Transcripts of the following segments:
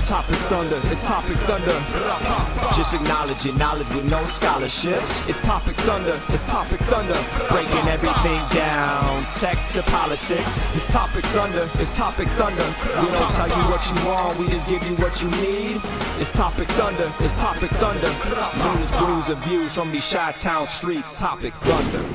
Topic Thunder, it's Topic Thunder. Just acknowledge it, knowledge with no scholarships. It's Topic Thunder, it's Topic Thunder. Breaking everything down, tech to politics. It's Topic Thunder, it's Topic Thunder. We don't tell you what you want, we just give you what you need. It's Topic Thunder, it's Topic Thunder. News, blues, and views from these Chi-Town streets. Topic Thunder.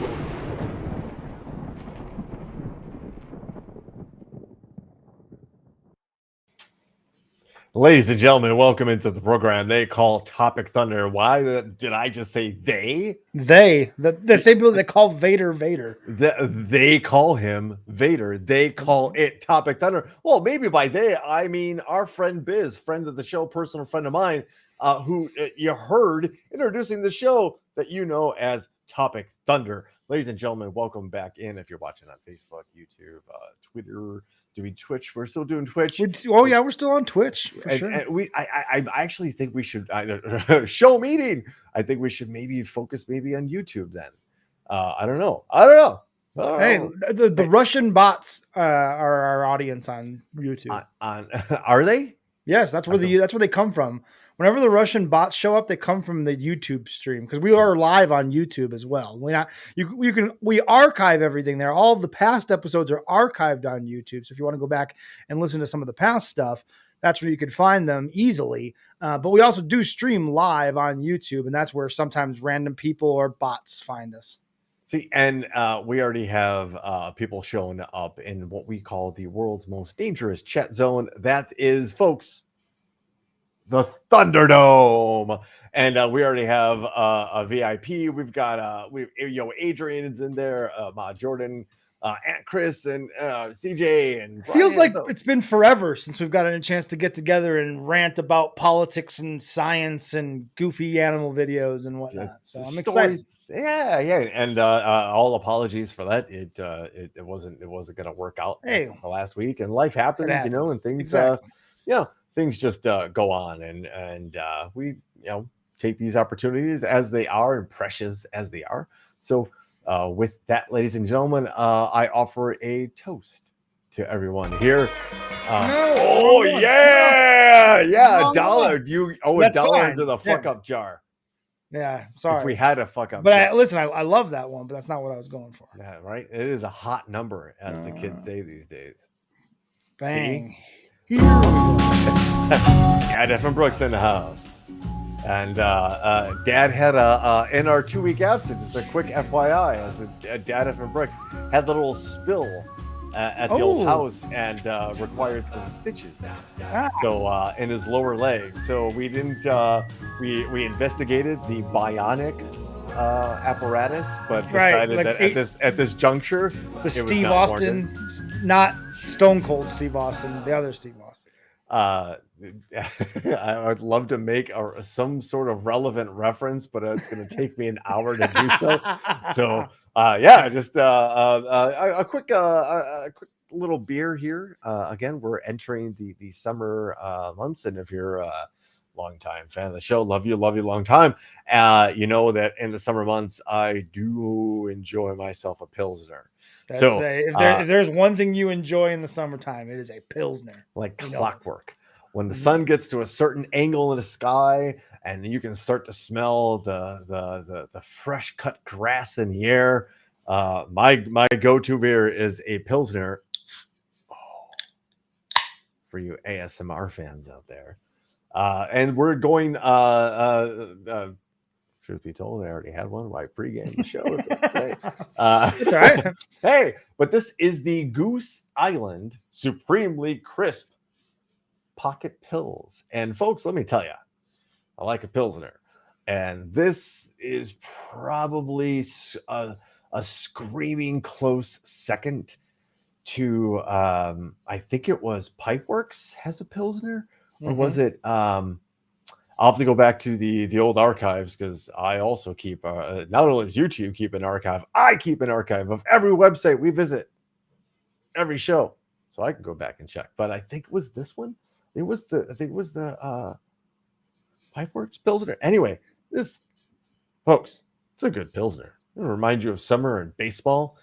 Ladies and gentlemen, welcome into the program they call Topic Thunder. Why did I just say they? The same people that call Vader Vader. They call him Vader. They call it Topic Thunder. Well, maybe by they, I mean our friend Biz, friend of the show, personal friend of mine, who you heard introducing the show that you know as Topic Thunder. Ladies and gentlemen, welcome back in. If you're watching on Facebook, YouTube, Twitter, doing Twitch. We're still doing Twitch. We're still on Twitch for sure. And I actually think we should show meeting. I think we should maybe focus on YouTube then. I don't know. Hey, the Russian bots are our audience on YouTube. Are they? Yes, that's where they come from. Whenever the Russian bots show up, they come from the YouTube stream because we are live on YouTube as well. We archive everything there. All of the past episodes are archived on YouTube. So if you want to go back and listen to some of the past stuff, that's where you can find them easily. But we also do stream live on YouTube, and that's where sometimes random people or bots find us. See, and we already have people showing up in what we call the world's most dangerous chat zone. That is, folks, the Thunderdome. And we already have a VIP. We've got Adrian's in there, Jordan, Aunt Chris, and CJ. And Brian. Feels like it's been forever since we've gotten a chance to get together and rant about politics and science and goofy animal videos and whatnot. So I'm excited. Yeah. And all apologies for that. It wasn't going to work out the last week, and life happens, and things. Exactly. Things just go on, and we take these opportunities as they are, and precious as they are. So with that, ladies and gentlemen, I offer a toast to everyone here. $1 you owe $1 into the fuck up jar. Yeah, sorry if we had a fuck up, but listen, I love that one, but that's not what I was going for. Yeah, right. It is a hot number, as the kids say these days. Bang. Dad F. and Brooks in the house, and Dad had in our 2-week absence. Just a quick FYI, as the Dad F. and Brooks had a little spill at the old house and required some stitches. So in his lower leg. So we didn't. We investigated the bionic apparatus, but decided that at this juncture, the Steve Austin, not Stone Cold Steve Austin, the other Steve Austin. I would love to make some sort of relevant reference, but it's going to take me an hour to do so. So just a quick little beer here. Again, we're entering the summer months, and if you're longtime fan of the show, love you long time. You know that in the summer months, I do enjoy myself a Pilsner. If there's one thing you enjoy in the summertime, it is a Pilsner. Like clockwork. When the sun gets to a certain angle in the sky, and you can start to smell the fresh cut grass in the air, my go-to beer is a Pilsner. For you ASMR fans out there. And we're going truth be told, I already had one while I pregame the show. It's all right. Hey, but this is the Goose Island Supremely Crisp Pocket Pills. And folks, let me tell you, I like a Pilsner. And this is probably a screaming close second to, I think it was Pipeworks has a Pilsner. Or was it? I'll have to go back to the old archives, because I also keep not only does YouTube keep an archive, I keep an archive of every website we visit, every show, so I can go back and check. But I think it was this one. I think it was the Pipeworks Pilsner. Anyway, this, folks, it's a good Pilsner. It'll remind you of summer and baseball.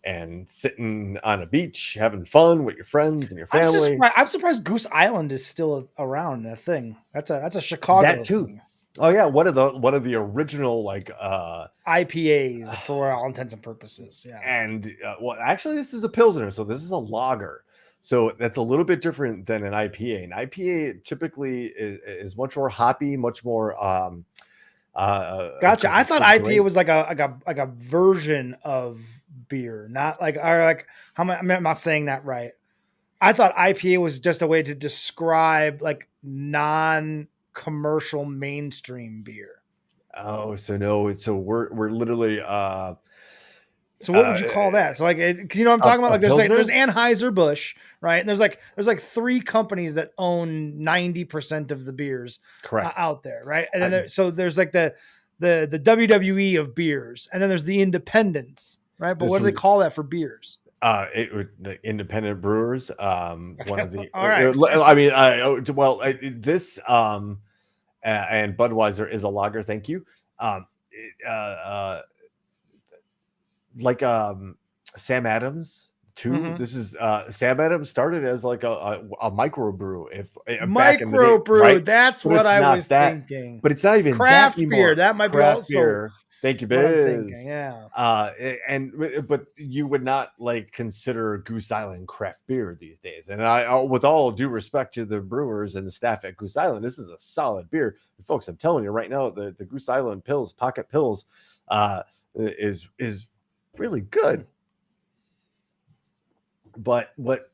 and sitting on a beach having fun with your friends and your family. I'm surprised Goose Island is still around, a thing. That's a Chicago That too. thing. Oh yeah, one of the original like IPAs for all intents and purposes. Yeah. and well, actually, this is a pilsner, so this is a lager. So that's a little bit different than an IPA. An IPA typically is much more hoppy, much more. Gotcha. I thought great. IPA was like a version of beer, not like how am I'm not saying that right. I thought IPA was just a way to describe like non-commercial mainstream beer. Oh, so no, so we're literally So what would you call that? So like, cause you know what I'm talking about? Like there's Anheuser-Busch, right? And there's like 3 companies that own 90% of the beers out there, right? And then there's like the WWE of beers, and then there's the independents, right? But what do they call that for beers? The independent brewers. One of the. All right. I mean, this and Budweiser is a lager. Thank you. Like Sam Adams too. Mhm. This is Sam Adams started as like a microbrew. Microbrew, right? that's But what it's I not was that, thinking. But it's not even Craft that anymore. beer. That might Craft be also beer. Thank you, what I'm Biz. thinking. Yeah. But you would not like consider Goose Island craft beer these days. And I with all due respect to the brewers and the staff at Goose Island, this is a solid beer. And folks, I'm telling you right now, the Goose Island Pills, Pocket Pills, is really good. But what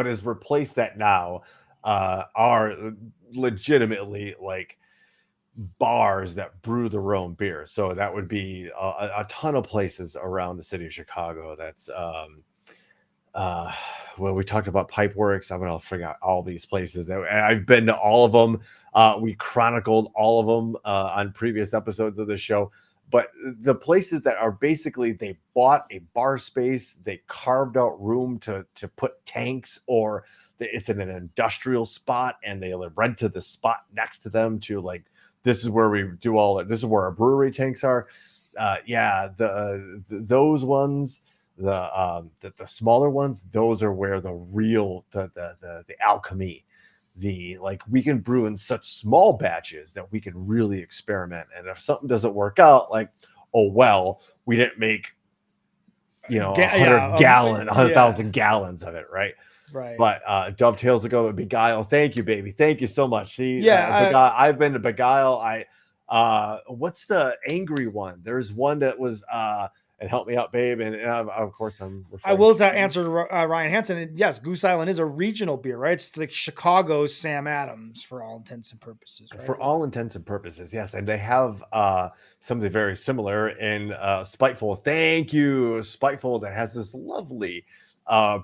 has replaced that now are legitimately like bars that brew their own beer. So that would be a ton of places around the city of Chicago. That's when we talked about Pipeworks, I'm gonna forget all these places that I've been to all of them. We chronicled all of them on previous episodes of the show. But the places that are basically they bought a bar space, they carved out room to put tanks, or it's in an industrial spot and they rented the spot next to them to like, this is where we do all that. This is where our brewery tanks are. Those ones, the smaller ones, those are where the real the alchemy, the like we can brew in such small batches that we can really experiment. And if something doesn't work out, like, oh well, we didn't make 100,000 gallons of it, right? Right. But dovetails to go with Beguile. Thank you, baby. Thank you so much. See, I've been to Beguile. What's the angry one? There's one that was and help me out, babe. And of course, I will answer Ryan Hansen. And yes, Goose Island is a regional beer, right? It's like Chicago's Sam Adams for all intents and purposes. Right? For all intents and purposes, yes. And they have something very similar in Spiteful. Thank you, Spiteful. That has this lovely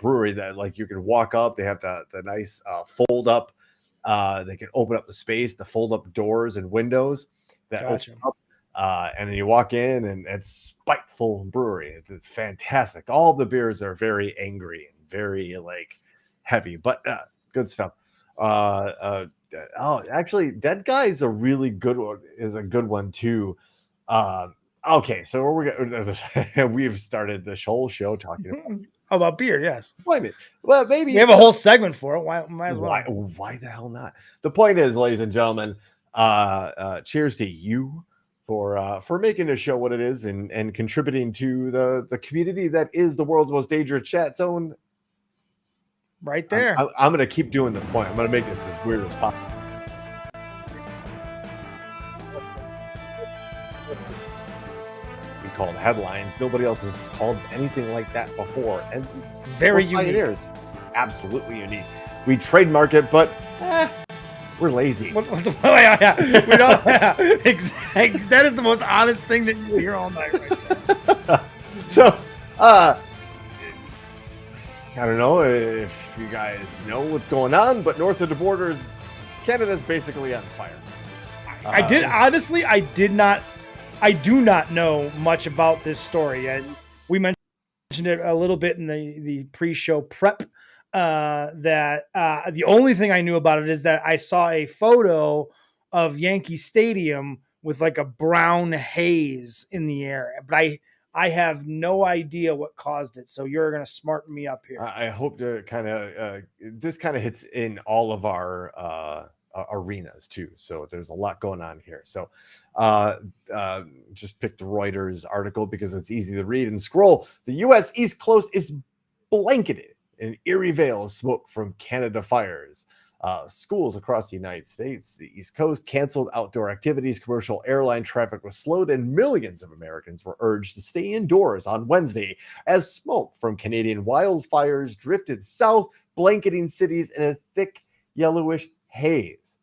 brewery that like you can walk up. They have the nice fold up. They can open up the space, the fold up doors and windows that open up. And then you walk in and it's Spiteful Brewery. It's fantastic. All the beers are very angry and very like heavy, but good stuff. Actually, Dead Guy is a really good one. Is a good one too. Okay, so we've started this whole show talking about beer. Yes. Well, maybe we have a whole segment for it. Why? Might as well. Why the hell not? The point is, ladies and gentlemen, cheers to you for making the show what it is and contributing to the community that is the world's most dangerous chat zone. Right there. I'm going to keep doing the point. I'm going to make this as weird as possible. We called headlines. Nobody else has called anything like that before. And very unique. Pioneers. Absolutely unique. We trademark it, but we're lazy. We don't. Exactly. That is the most honest thing that you hear all night right now. So, I don't know if you guys know what's going on, but north of the borders, Canada's basically on fire. I do not know much about this story. We mentioned it a little bit in the pre-show prep. That the only thing I knew about it is that I saw a photo of Yankee Stadium with like a brown haze in the air, but I have no idea what caused it. So you're going to smarten me up here. I hope to kind of this kind of hits in all of our arenas too. So there's a lot going on here. So just picked the Reuters article because it's easy to read and scroll. The U.S. East Coast is blanketed in an eerie veil of smoke from Canada fires. Schools across the United States, the East Coast, canceled outdoor activities, commercial airline traffic was slowed, and millions of Americans were urged to stay indoors on Wednesday as smoke from Canadian wildfires drifted south, blanketing cities in a thick yellowish haze.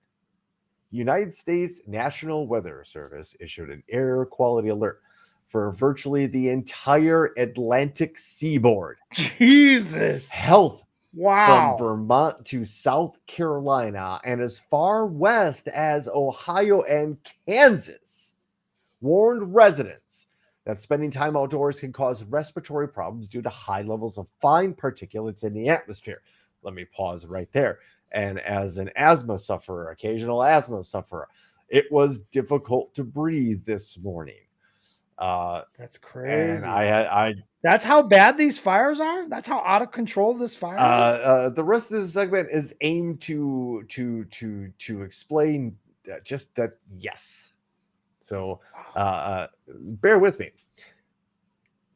United States National Weather Service issued an air quality alert for virtually the entire Atlantic seaboard. Jesus. Health Wow. from Vermont to South Carolina and as far west as Ohio and Kansas warned residents that spending time outdoors can cause respiratory problems due to high levels of fine particulates in the atmosphere. Let me pause right there. And as an asthma sufferer, occasional asthma sufferer, it was difficult to breathe this morning. That's crazy. And I that's how bad these fires are. That's how out of control this fire is. The rest of this segment is aimed to explain just that. Yes. So bear with me.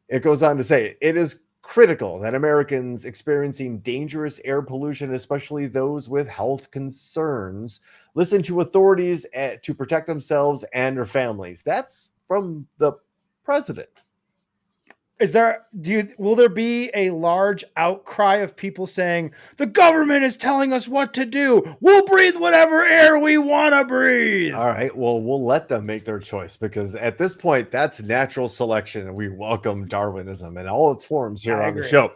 It goes on to say it is critical that Americans experiencing dangerous air pollution, especially those with health concerns, listen to authorities to protect themselves and their families. That's from the president. Will there be a large outcry of people saying the government is telling us what to do? We'll breathe whatever air we want to breathe. All right. Well, we'll let them make their choice because at this point, that's natural selection, and we welcome Darwinism in all its forms here on the show.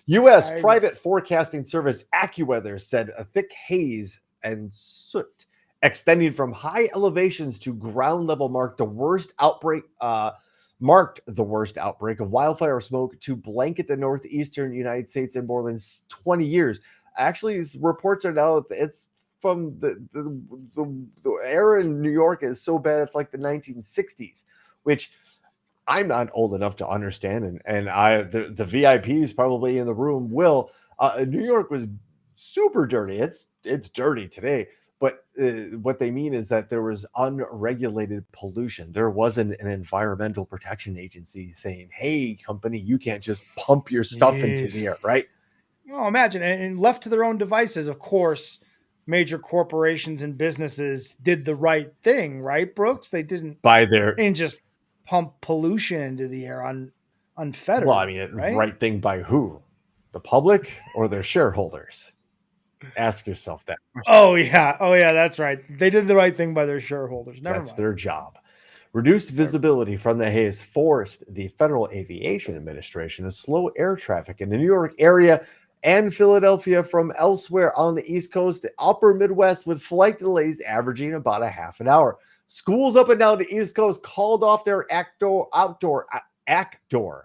U.S. private forecasting service AccuWeather said a thick haze and soot extending from high elevations to ground level marked the worst outbreak of wildfire smoke to blanket the northeastern United States in more than 20 years. Actually, these reports are now it's from the air in New York is so bad it's like the 1960s, which I'm not old enough to understand, and the VIPs probably in the room will. New York was super dirty. It's dirty today. But what they mean is that there was unregulated pollution. There wasn't an environmental protection agency saying, hey, company, you can't just pump your stuff into the air, right? Oh, imagine. And left to their own devices, of course, major corporations and businesses did the right thing, right, Brooks? They didn't just pump pollution into the air unfettered. Well, I mean, right thing by who? The public or their shareholders? Ask yourself that question. Oh yeah, that's right. They did the right thing by their shareholders. That's their job. Reduced visibility from the haze forced the Federal Aviation Administration to slow air traffic in the New York area and Philadelphia from elsewhere on the East Coast to upper Midwest, with flight delays averaging about a half an hour. Schools up and down the East Coast called off their outdoor activities.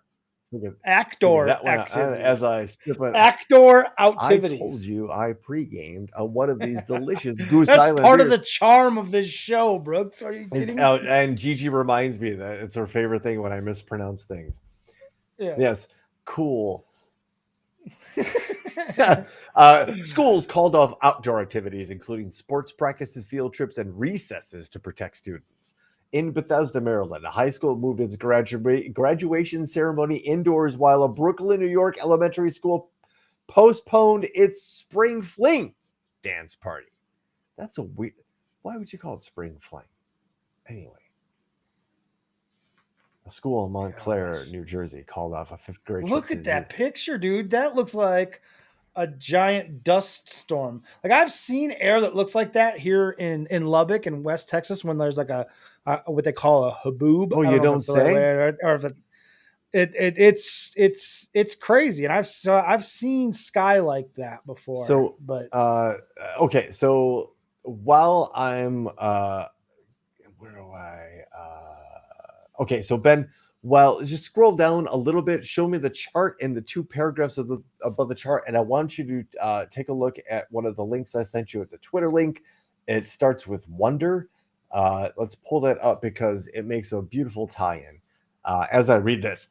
As I skip an actor activities. I told you I pre-gamed one of these delicious Goose That's Island part beers. of the charm of this show, Brooks. Are you kidding me? And Gigi reminds me that it's her favorite thing when I mispronounce things. Yeah. Yes, cool. Schools called off outdoor activities, including sports practices, field trips, and recesses to protect students. In Bethesda, Maryland, a high school moved its graduation ceremony indoors, while a Brooklyn, New York elementary school postponed its spring fling dance party. That's a weird. Why would you call it spring fling? Anyway, a school in Montclair, New Jersey, called off a fifth grade. Look at that picture, dude. That looks like a giant dust storm. Like I've seen air that looks like that here in Lubbock in West Texas when there's like a what they call a haboob. Oh, you don't say? Or it's crazy, and I've seen sky like that before. So, but okay. So while I'm where do I? Okay, so Ben. Well, just scroll down a little bit. Show me the chart and the two paragraphs above the chart, and I want you to take a look at one of the links I sent you at the Twitter link. It starts with wonder. Let's pull that up because it makes a beautiful tie-in. as I read this.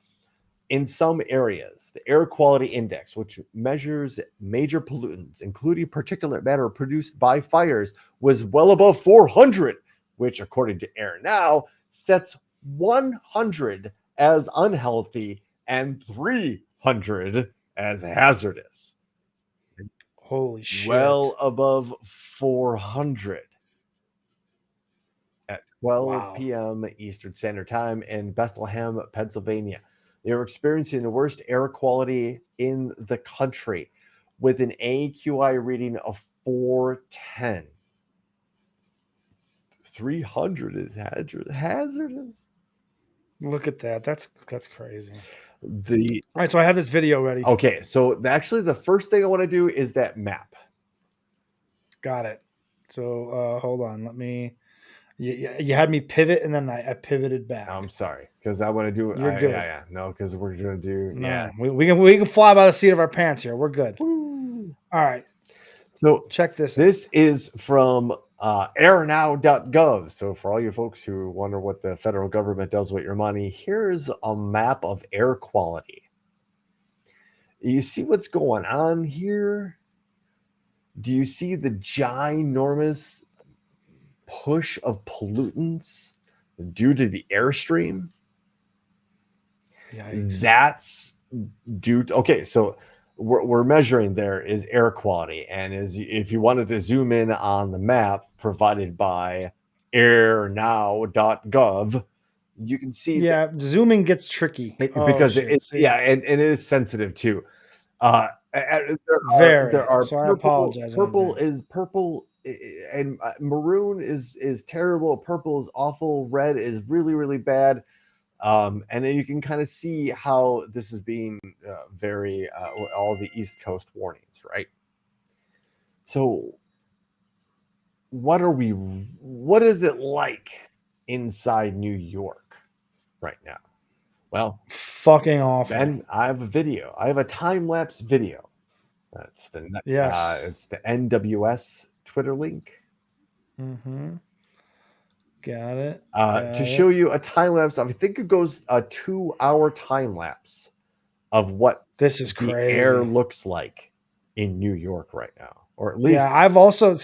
In some areas, the air quality index, which measures major pollutants, including particulate matter produced by fires, was well above 400, which, according to Air Now, sets 100 as unhealthy and 300 as hazardous. Holy shit. Well above 400 at 12 p.m. Eastern Standard Time in Bethlehem, Pennsylvania. They were experiencing the worst air quality in the country with an AQI reading of 410. 300 is hazardous. Look at that. That's crazy. All right, so I have this video ready. Okay, so actually the first thing I want to do is that map. Got it. So hold on. Let me. You had me pivot, and then I pivoted back. I'm sorry, because I want to do. You're good. Yeah. No, because we're going to do. No, yeah, we can fly by the seat of our pants here. We're good. Woo. All right. So check this. This is from airnow.gov. So for all you folks who wonder what the federal government does with your money, here's a map of air quality. You see what's going on here? Do you see the ginormous push of pollutants due to the airstream? Yikes. That's due to, okay, so we're measuring there is air quality, and if you wanted to zoom in on the map provided by airnow.gov, you can see zooming gets tricky because and it is sensitive too. There are so I apologize. Purple and maroon is terrible. Purple is awful. Red is really, really bad. And then you can kind of see how this is being very all the East Coast warnings, right? So what is it like inside New York right now? Well, fucking awful. Ben, I have a video. I have a time-lapse video. It's the NWS Twitter link. Mm-hmm. Got it. To show you a time lapse. I think it goes a 2-hour time lapse of what this is crazy. The air looks like in New York right now, or at least. I've also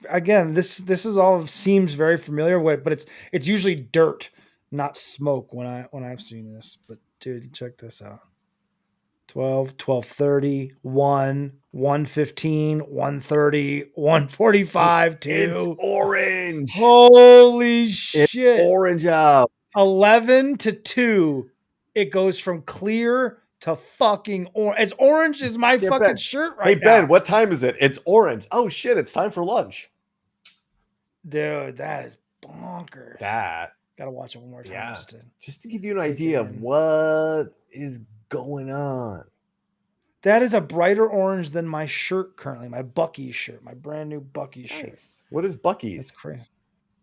again this is all seems very familiar with, but it's usually dirt, not smoke when I've seen this. But dude, check this out. 12, 12:30, 1, 1:15, 1:30, 1:45, 2. It's orange. Holy shit. It's orange out. 11 to 2. It goes from clear to fucking orange. As orange as my fucking Ben. shirt right now. Hey, Ben, what time is it? It's orange. Oh, shit. It's time for lunch. Dude, that is bonkers. Gotta watch it one more time. Yeah. Just to give you an idea of what is going on. That is a brighter orange than my shirt currently, my Buc-ee's shirt, my brand new Buc-ee's shirt. What is Buc-ee's? That's crazy.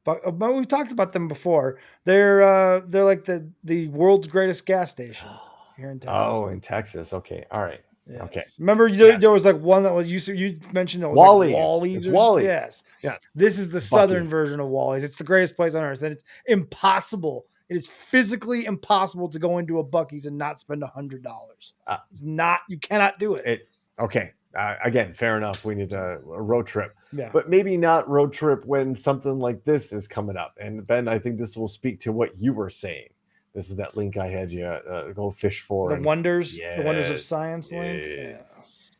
But we've talked about them before. They're like the world's greatest gas station here in Texas. Oh, in Texas. Okay. All right. Yes. Okay. Remember there was like one that was you mentioned it was Wally's. Like Wally's. It's Wally's. Yes. Yeah. This is the southern version of Wally's. It's the greatest place on earth, and it's impossible. It is physically impossible to go into a Buc-ee's and not spend $100. It's not. You cannot do it. Okay. Again, fair enough. We need a road trip. Yeah. But maybe not road trip when something like this is coming up. And Ben, I think this will speak to what you were saying. This is that link I had you go fish for. The wonders of science link. Yes.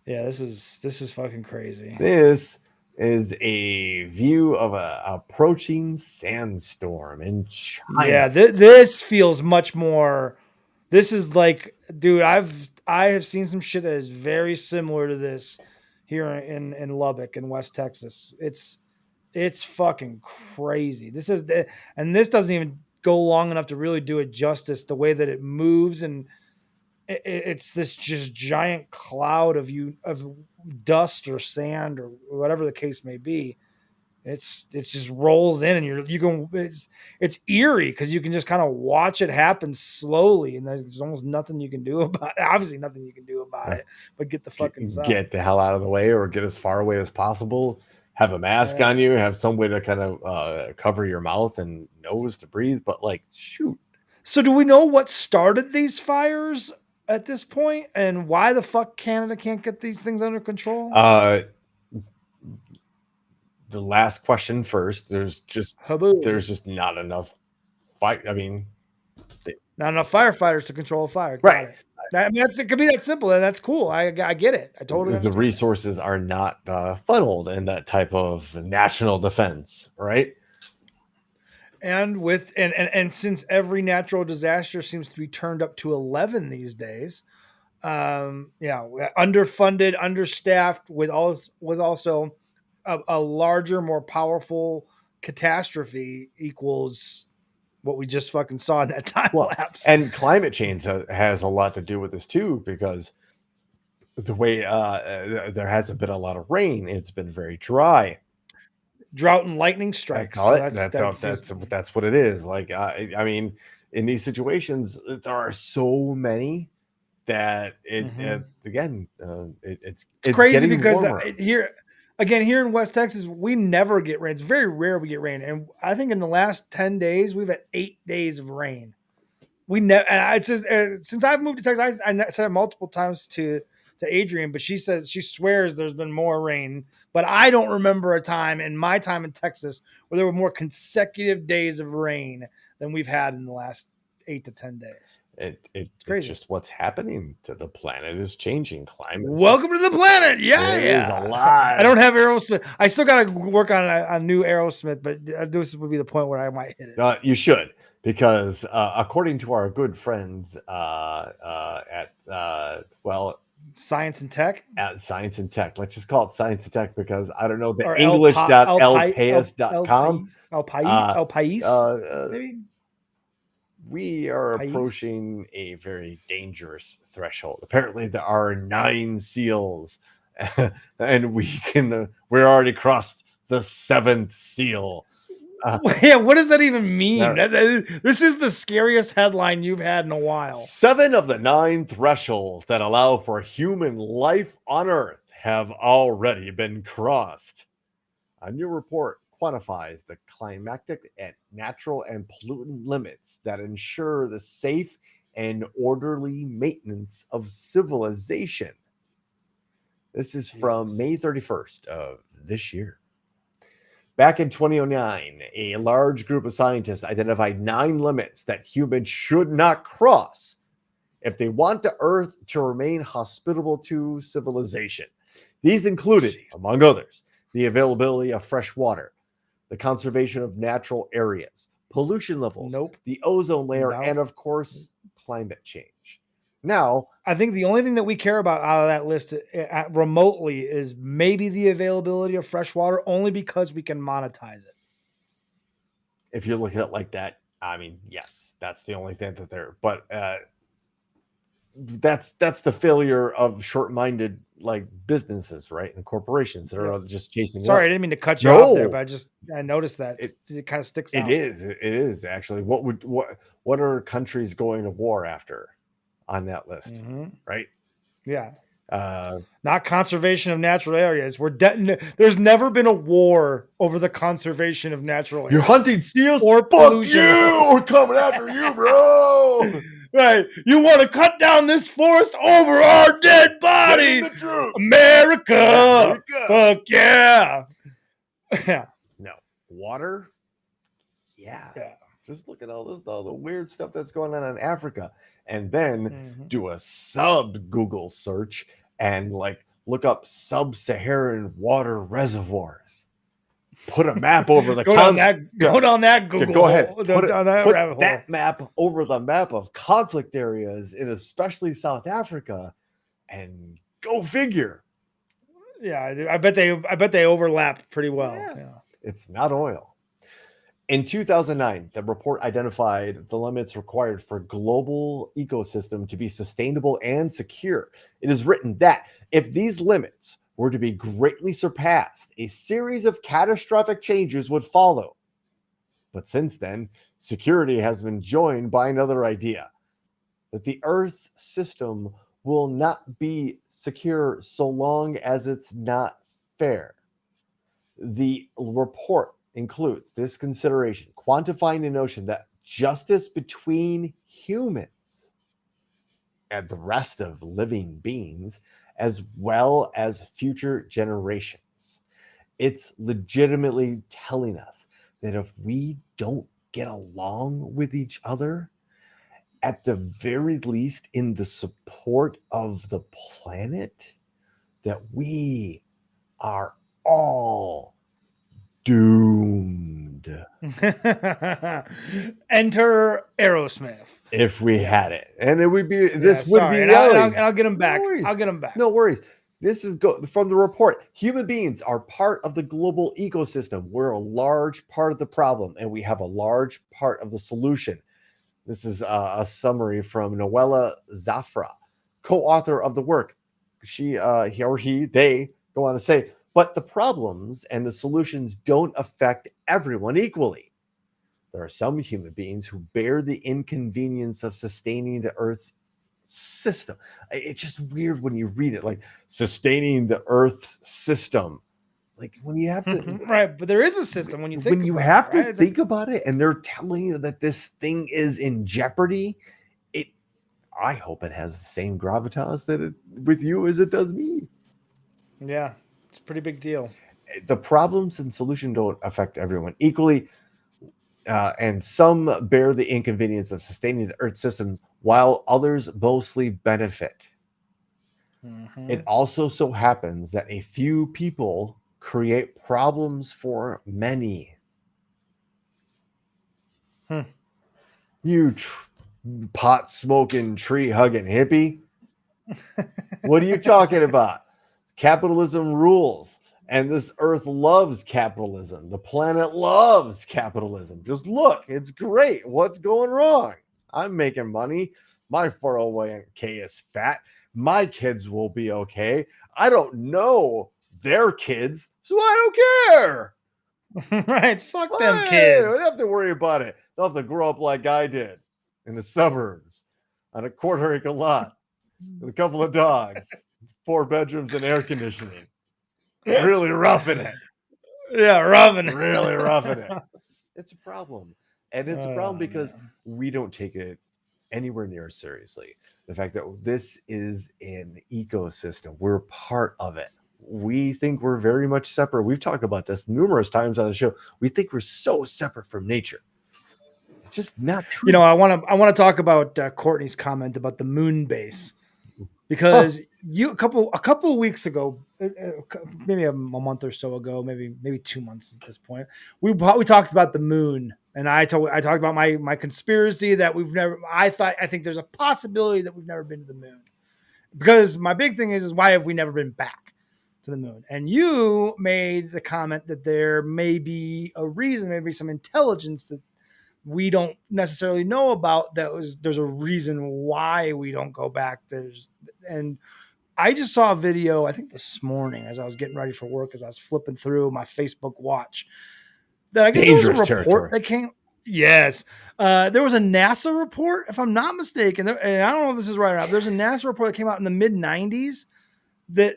Yeah, this is fucking crazy. This is a view of a approaching sandstorm in China. Yeah, this feels much more. This is like, dude, I have seen some shit that is very similar to this here in Lubbock in West Texas. It's fucking crazy. This doesn't even go long enough to really do it justice. The way that it moves, and it's this just giant cloud of dust or sand or whatever the case may be. It just rolls in, and it's eerie because you can just kind of watch it happen slowly, and there's almost nothing you can do about it. Obviously nothing you can do about it, but get the fucking side. Get the hell out of the way, or get as far away as possible. Have a mask on you, have some way to kind of cover your mouth and nose to breathe, but like, shoot. So do we know what started these fires at this point, and why the fuck Canada can't get these things under control? The last question first. Haboo. There's just not enough fight. I mean, Not enough firefighters to control a fire. Got right. it. It could be that simple, and that's cool. I get it. I totally The understand. resources are not funneled in that type of national defense, right? And with and since every natural disaster seems to be turned up to 11 these days, underfunded, understaffed, with also a larger, more powerful catastrophe equals what we just fucking saw in that time lapse. And climate change has a lot to do with this too, because the way there hasn't been a lot of rain, it's been very dry. Drought and lightning strikes. I call it. That's what it is. Like I mean, in these situations, there are so many that it's crazy because warmer. here in West Texas, we never get rain. It's very rare we get rain, and I think in the last 10 days we've had 8 days of rain. We never. And it's just, since I've moved to Texas, I said it multiple times to Adrian, but she swears there's been more rain. But I don't remember a time in my time in Texas where there were more consecutive days of rain than we've had in the last 8 to 10 days. It's just what's happening to the planet is changing. Climate. Welcome to the planet. Yeah, it is alive. I don't have Aerosmith. I still got to work on a new Aerosmith, but this would be the point where I might hit it. You should, because according to our good friends at Science and Tech. At Science and Tech. Let's just call it Science and Tech, because I don't know the English.lpais.com. El Pais, maybe. We are approaching a very dangerous threshold. Apparently, there are 9 seals, and we're already crossed the 7th seal. What does that even mean? This is the scariest headline you've had in a while. 7 of the 9 thresholds that allow for human life on Earth have already been crossed. A new report quantifies the climatic and natural and pollutant limits that ensure the safe and orderly maintenance of civilization. This is from May 31st of this year. Back in 2009, a large group of scientists identified 9 limits that humans should not cross if they want the Earth to remain hospitable to civilization. These included, among others, the availability of fresh water, the conservation of natural areas, pollution levels, the ozone layer, and of course, climate change. Now, I think the only thing that we care about out of that list remotely is maybe the availability of fresh water, only because we can monetize it. If you look at it like that, I mean, yes, that's the only thing that they're, but that's the failure of short-minded businesses, right, and corporations that are just chasing. Sorry, I didn't mean to cut you off there, but I noticed that it kind of sticks out. It is actually. What are countries going to war after on that list, right? Yeah. Not conservation of natural areas. There's never been a war over the conservation of natural areas. You're hunting seals or pollution. We're coming after you, bro. Right. You want to cut down this forest over our dead body. America. Fuck yeah. Yeah. No. Water? Yeah. Just look at all the weird stuff that's going on in Africa. And then do a Google search and look up sub-Saharan water reservoirs. Put a map over the go down that Google. Go ahead. Put that map over the map of conflict areas in especially South Africa, and go figure. Yeah, I bet they overlap pretty well. Yeah. It's not oil. In 2009, the report identified the limits required for global ecosystem to be sustainable and secure. It is written that if these limits were to be greatly surpassed, a series of catastrophic changes would follow. But since then, security has been joined by another idea, that the Earth system will not be secure so long as it's not fair. The report includes this consideration, quantifying the notion that justice between humans and the rest of living beings, as well as future generations. It's legitimately telling us that if we don't get along with each other, at the very least in the support of the planet, that we are all doomed. Enter Aerosmith. If we had it, and it would be Yeah, this would sorry. be And yelling. I'll get him back. No worries. I'll get him back. No worries. This is from the report. Human beings are part of the global ecosystem. We're a large part of the problem, and we have a large part of the solution. This is a summary from Noella Zafra, co-author of the work. They go on to say, but the problems and the solutions don't affect everyone equally. There are some human beings who bear the inconvenience of sustaining the Earth's system. It's just weird when you read it, like sustaining the Earth's system. Like when you have to, right? But there is a system when you think have to think about it, and they're telling you that this thing is in jeopardy. I hope it has the same gravitas with you as it does me. Yeah, it's a pretty big deal. The problems and solution don't affect everyone equally, and some bear the inconvenience of sustaining the Earth system, while others mostly benefit. Mm-hmm. It also so happens that a few people create problems for many. You pot smoking, tree hugging hippie. What are you talking about? Capitalism rules, and this earth loves capitalism. The planet loves capitalism. Just look, it's great. What's going wrong? I'm making money. My 401k is fat. My kids will be okay. I don't know their kids, so I don't care. Right, fuck them kids. I don't have to worry about it. They'll have to grow up like I did in the suburbs on a quarter-acre lot with a couple of dogs, 4 bedrooms and air conditioning. Really roughing it. Yeah, roughing it. Really roughing it. It's a problem. And it's a problem because we don't take it anywhere near seriously. The fact that this is an ecosystem, we're part of it. We think we're very much separate. We've talked about this numerous times on the show. We think we're so separate from nature. Just not true. You know, I want to talk about Courtney's comment about the moon base, because a couple of weeks ago, maybe a month or so ago, maybe 2 months at this point, we talked about the moon, and I talked about my conspiracy that I think there's a possibility that we've never been to the moon, because my big thing is why have we never been back to the moon? And you made the comment that there may be a reason, maybe some intelligence that we don't necessarily know about, there's a reason why we don't go back. And I just saw a video, I think this morning, as I was getting ready for work, as I was flipping through my Facebook watch, that I guess there was a report that came. Yes. There was a NASA report, if I'm not mistaken, and I don't know if this is right or not. There's a NASA report that came out in the mid-90s that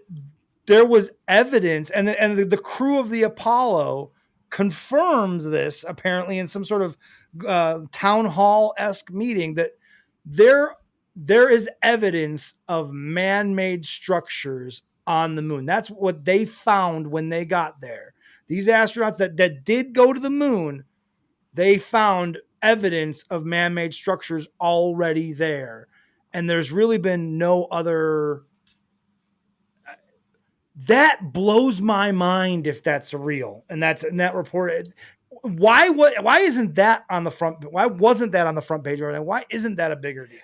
there was evidence, and the crew of the Apollo confirms this apparently in some sort of town hall-esque meeting, that there is evidence of man-made structures on the moon. That's what they found when they got there. These astronauts that did go to the moon, they found evidence of man-made structures already there. And there's really been no other. That blows my mind if that's real. And that's in that report. Why isn't that on the front? Why wasn't that on the front page or anything? Why isn't that a bigger deal?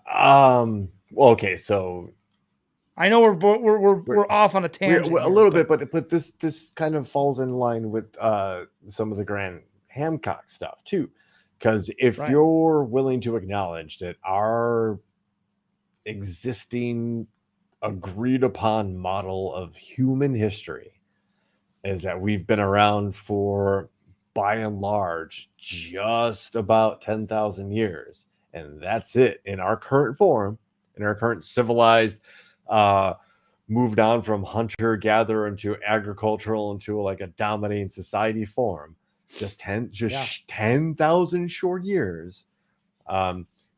Well, okay, so I know we're off on a tangent a little bit, but this kind of falls in line with some of the Graham Hancock stuff too, because if you're willing to acknowledge that our existing agreed upon model of human history is that we've been around for, by and large, just about 10,000 years, and that's it in our current form, in our current civilized, moved on from hunter-gatherer into agricultural, into like a dominating society form. just 10,000 short years,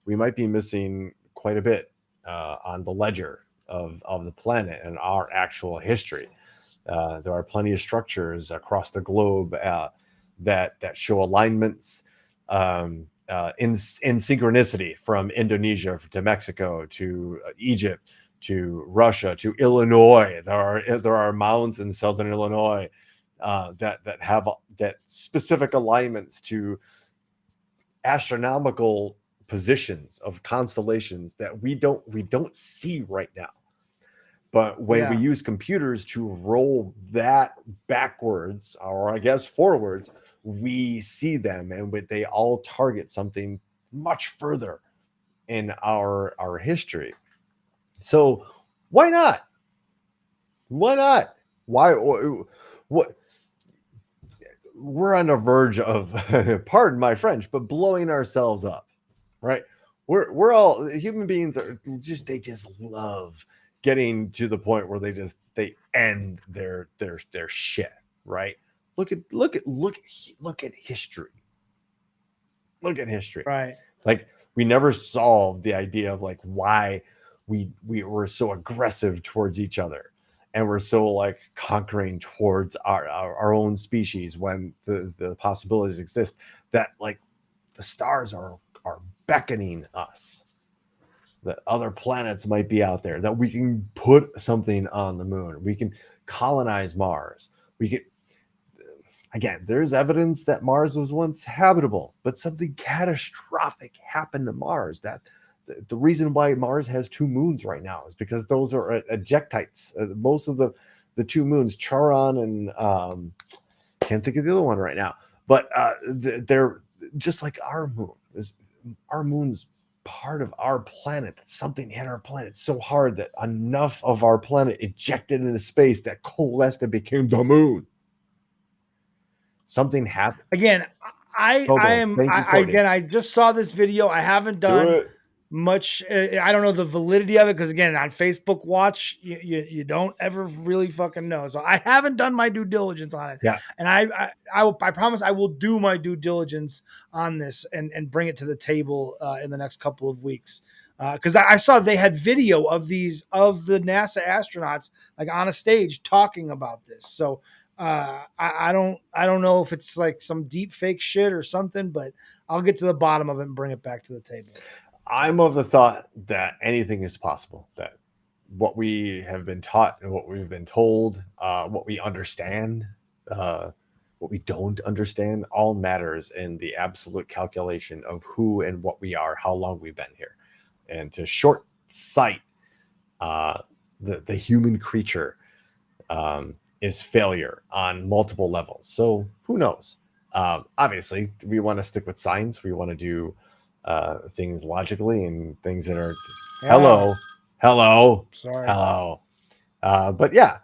we might be missing quite a bit on the ledger of the planet and our actual history. There are plenty of structures across the globe that show alignments in synchronicity, from Indonesia to Mexico to Egypt to Russia to Illinois. There are mounds in southern Illinois that have that specific alignments to astronomical positions of constellations that we don't see right now. But when we use computers to roll that backwards, or I guess forwards, we see them, and they all target something much further in our history. So why not? Why not? Why? What? We're on the verge of, pardon my French, but blowing ourselves up, right? We're all human beings they just love getting to the point where they end their shit, right? Look at history. Look at history. Right. Like, we never solved the idea of like why we were so aggressive towards each other, and we're so like conquering towards our own species, when the possibilities exist that like the stars are beckoning us, that other planets might be out there, that we can put something on the moon, we can colonize Mars, we can. Again, there's evidence that Mars was once habitable, but something catastrophic happened to Mars. That the reason why Mars has 2 moons right now is because those are ejectites. Most of the 2 moons, Charon and can't think of the other one right now, but they're just like our moon. Our moon's part of our planet. Something hit our planet so hard that enough of our planet ejected into space that coalesced and became the moon. Something happened. Again, I just saw this video. I haven't done much. I don't know the validity of it, because again, on Facebook Watch, you don't ever really fucking know. So I haven't done my due diligence on it. Yeah. And I promise I will do my due diligence on this and bring it to the table in the next couple of weeks. Because I saw they had video of the NASA astronauts like on a stage talking about this. So I don't know if it's like some deep fake shit or something, but I'll get to the bottom of it and bring it back to the table. I'm of the thought that anything is possible, that what we have been taught and what we've been told, what we understand, what we don't understand, all matters in the absolute calculation of who and what we are, how long we've been here. And to short sight the human creature is failure on multiple levels. So who knows? Obviously, we want to stick with science. We want to do things logically and things that are hello. Sorry. Hello. But yeah.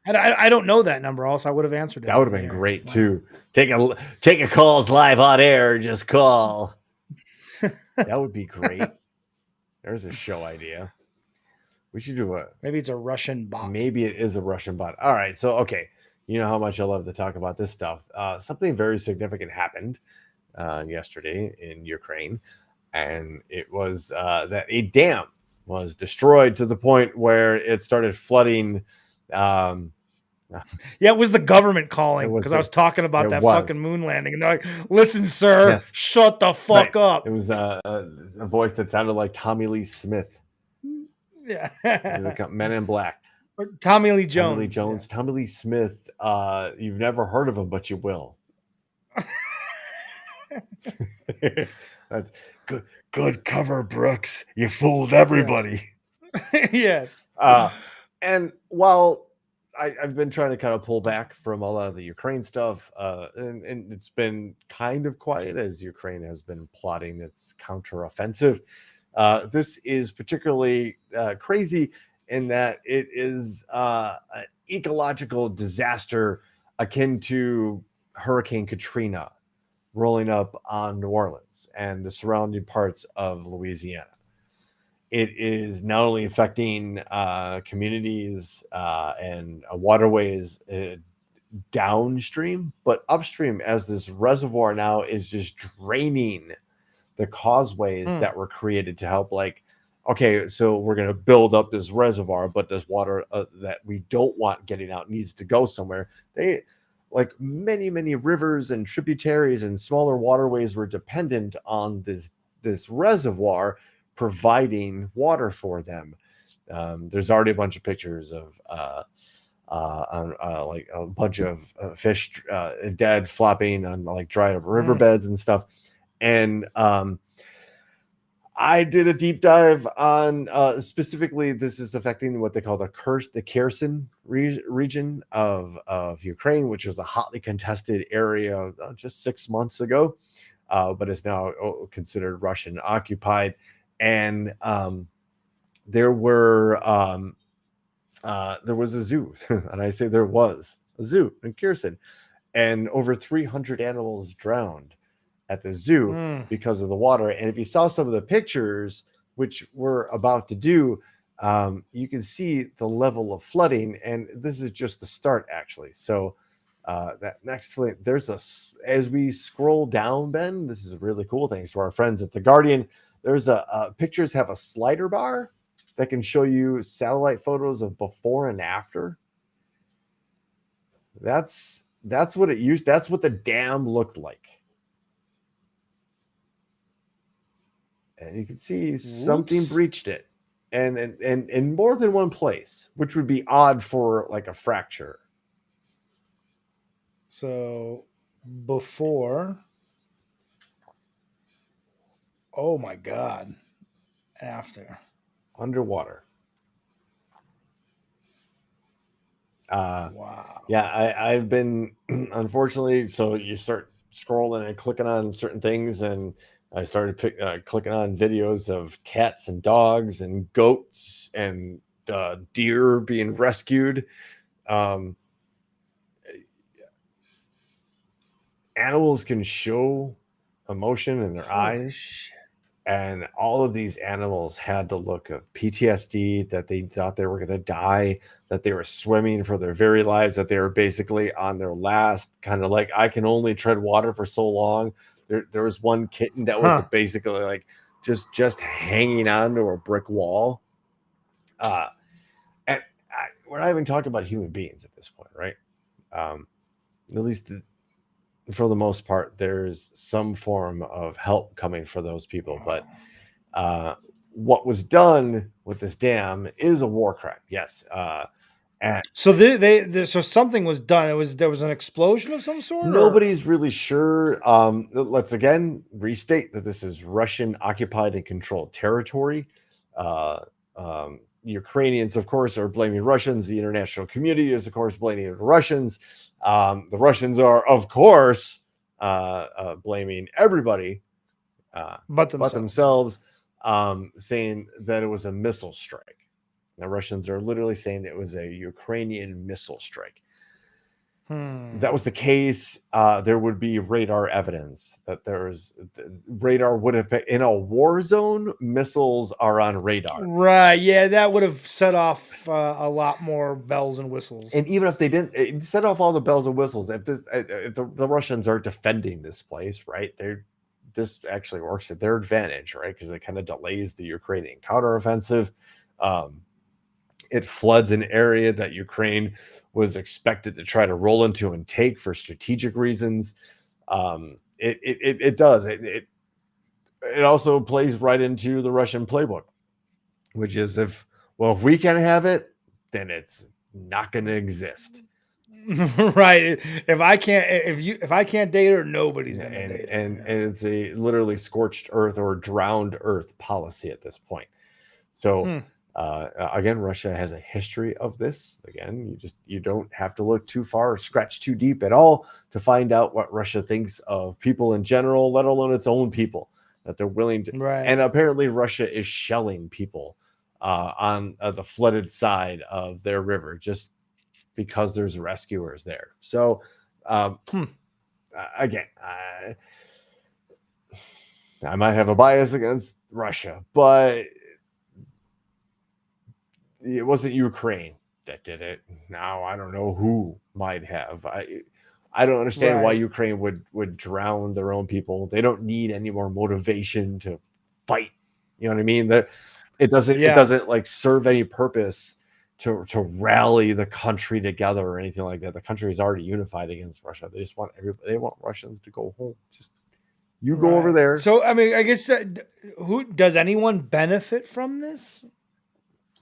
I don't know that number. Also, I would have answered it. That would have been great too. Take a calls live on air. Just call. That would be great. There's a show idea. We should do maybe it's a Russian bot. Maybe it is a Russian bot. All right. So, okay. You know how much I love to talk about this stuff. Something very significant happened yesterday in Ukraine. And it was that a dam was destroyed to the point where it started flooding. Yeah, it was the government calling, because I was talking about that fucking moon landing. And they're like, listen, sir, shut the fuck up. It was a voice that sounded like Tommy Lee Smith. Yeah. Men in Black. Or Tommy Lee Jones. Tommy Lee Jones. Yeah. Tommy Lee Smith. You've never heard of him, but you will. That's good cover, Brooks. You fooled everybody. Yes. And while I've been trying to kind of pull back from a lot of the Ukraine stuff, and it's been kind of quiet as Ukraine has been plotting its counteroffensive. This is particularly crazy in that it is an ecological disaster akin to Hurricane Katrina rolling up on New Orleans and the surrounding parts of Louisiana. It is not only affecting communities and waterways downstream, but upstream, as this reservoir now is just draining the causeways that were created to help, like, okay, so we're going to build up this reservoir, but this water that we don't want getting out needs to go somewhere. They, like many rivers and tributaries and smaller waterways, were dependent on this reservoir providing water for them. There's already a bunch of pictures of like a bunch of fish dead flopping on like dried up riverbeds and stuff. And I did a deep dive on specifically, this is affecting what they call the Kherson region of Ukraine, which was a hotly contested area just 6 months ago, but is now considered Russian occupied. And there was a zoo, and I say there was a zoo in Kherson, and over 300 animals drowned at the zoo because of the water. And if you saw some of the pictures, which we're about to do, you can see the level of flooding, and this is just the start, actually. So that next flip, as we scroll down, Ben, this is really cool. Thanks to our friends at The Guardian. There's pictures have a slider bar that can show you satellite photos of before and after. That's what it used. That's what the dam looked like. And you can see something breached it, and in more than one place, which would be odd for like a fracture. So before, oh my God, after. Underwater. Wow. Yeah, I've been unfortunately. So you start scrolling and clicking on certain things, and I started clicking on videos of cats and dogs and goats and deer being rescued. Animals can show emotion in their eyes. Shit. And all of these animals had the look of PTSD, that they thought they were going to die, that they were swimming for their very lives, that they were basically on their last, kind of like, I can only tread water for so long. There was one kitten that was basically like just hanging on to a brick wall. And we're not even talking about human beings at this point, right? At least for the most part, there's some form of help coming for those people. But what was done with this dam is a war crime. Yes. So so something was done. There was an explosion of some sort. Nobody's really sure. Let's again restate that this is Russian occupied and controlled territory. Ukrainians, of course, are blaming Russians. The international community is, of course, blaming the Russians. The Russians are, of course, blaming everybody but themselves, saying that it was a missile strike. The Russians are literally saying it was a Ukrainian missile strike. If that was the case, there would be radar evidence that radar would have been in a war zone. Missiles are on radar, right? Yeah, that would have set off a lot more bells and whistles. And even if they didn't set off all the bells and whistles, if the Russians are defending this place, right? This actually works at their advantage, right? Because it kind of delays the Ukrainian counteroffensive. It floods an area that Ukraine was expected to try to roll into and take for strategic reasons. It does. It also plays right into the Russian playbook, which is if we can't have it, then it's not going to exist. Right. If I can't date her, nobody's going to date her. And it's a literally scorched earth or drowned earth policy at this point. So again, Russia has a history of this. Again, you don't have to look too far or scratch too deep at all to find out what Russia thinks of people in general, let alone its own people, that they're willing to. Right. And apparently Russia is shelling people on the flooded side of their river just because there's rescuers there. So again, I might have a bias against Russia, but it wasn't Ukraine. that did it. Now I don't know who might have. I don't understand why Right. Ukraine would drown their own people. They don't need any more motivation to fight. You know what I mean? That it Yeah. doesn't like serve any purpose to rally the country together or anything like that. The country is already unified against Russia. They just want everybody. They want Russians to go home. Just you go over Right. there. So I mean, I guess who does anyone benefit from this?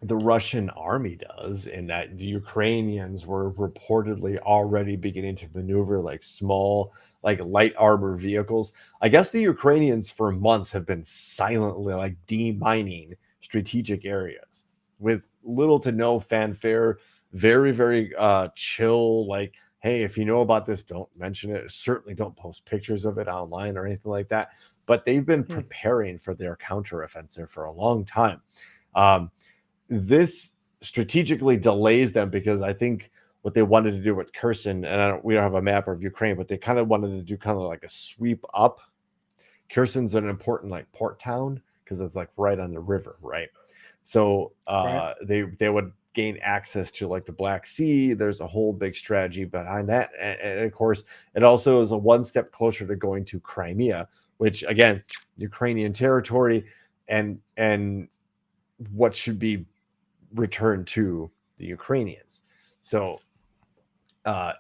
The Russian army does, in that the Ukrainians were reportedly already beginning to maneuver like small, like light armor vehicles. I guess the Ukrainians for months have been silently like demining strategic areas with little to no fanfare, very, very chill, like, hey, if you know about this, don't mention it. Certainly don't post pictures of it online or anything like that. But they've been preparing for their counteroffensive for a long time. This strategically delays them because I think what they wanted to do with Kherson, and we don't have a map of Ukraine, but they kind of wanted to do kind of like a sweep up. Kherson's an important like port town because it's like right on the river, right? So Right. they would gain access to like the Black Sea. There's a whole big strategy behind that, and of course, it also is a one step closer to going to Crimea, which again, Ukrainian territory, and what should be returned to the Ukrainians. So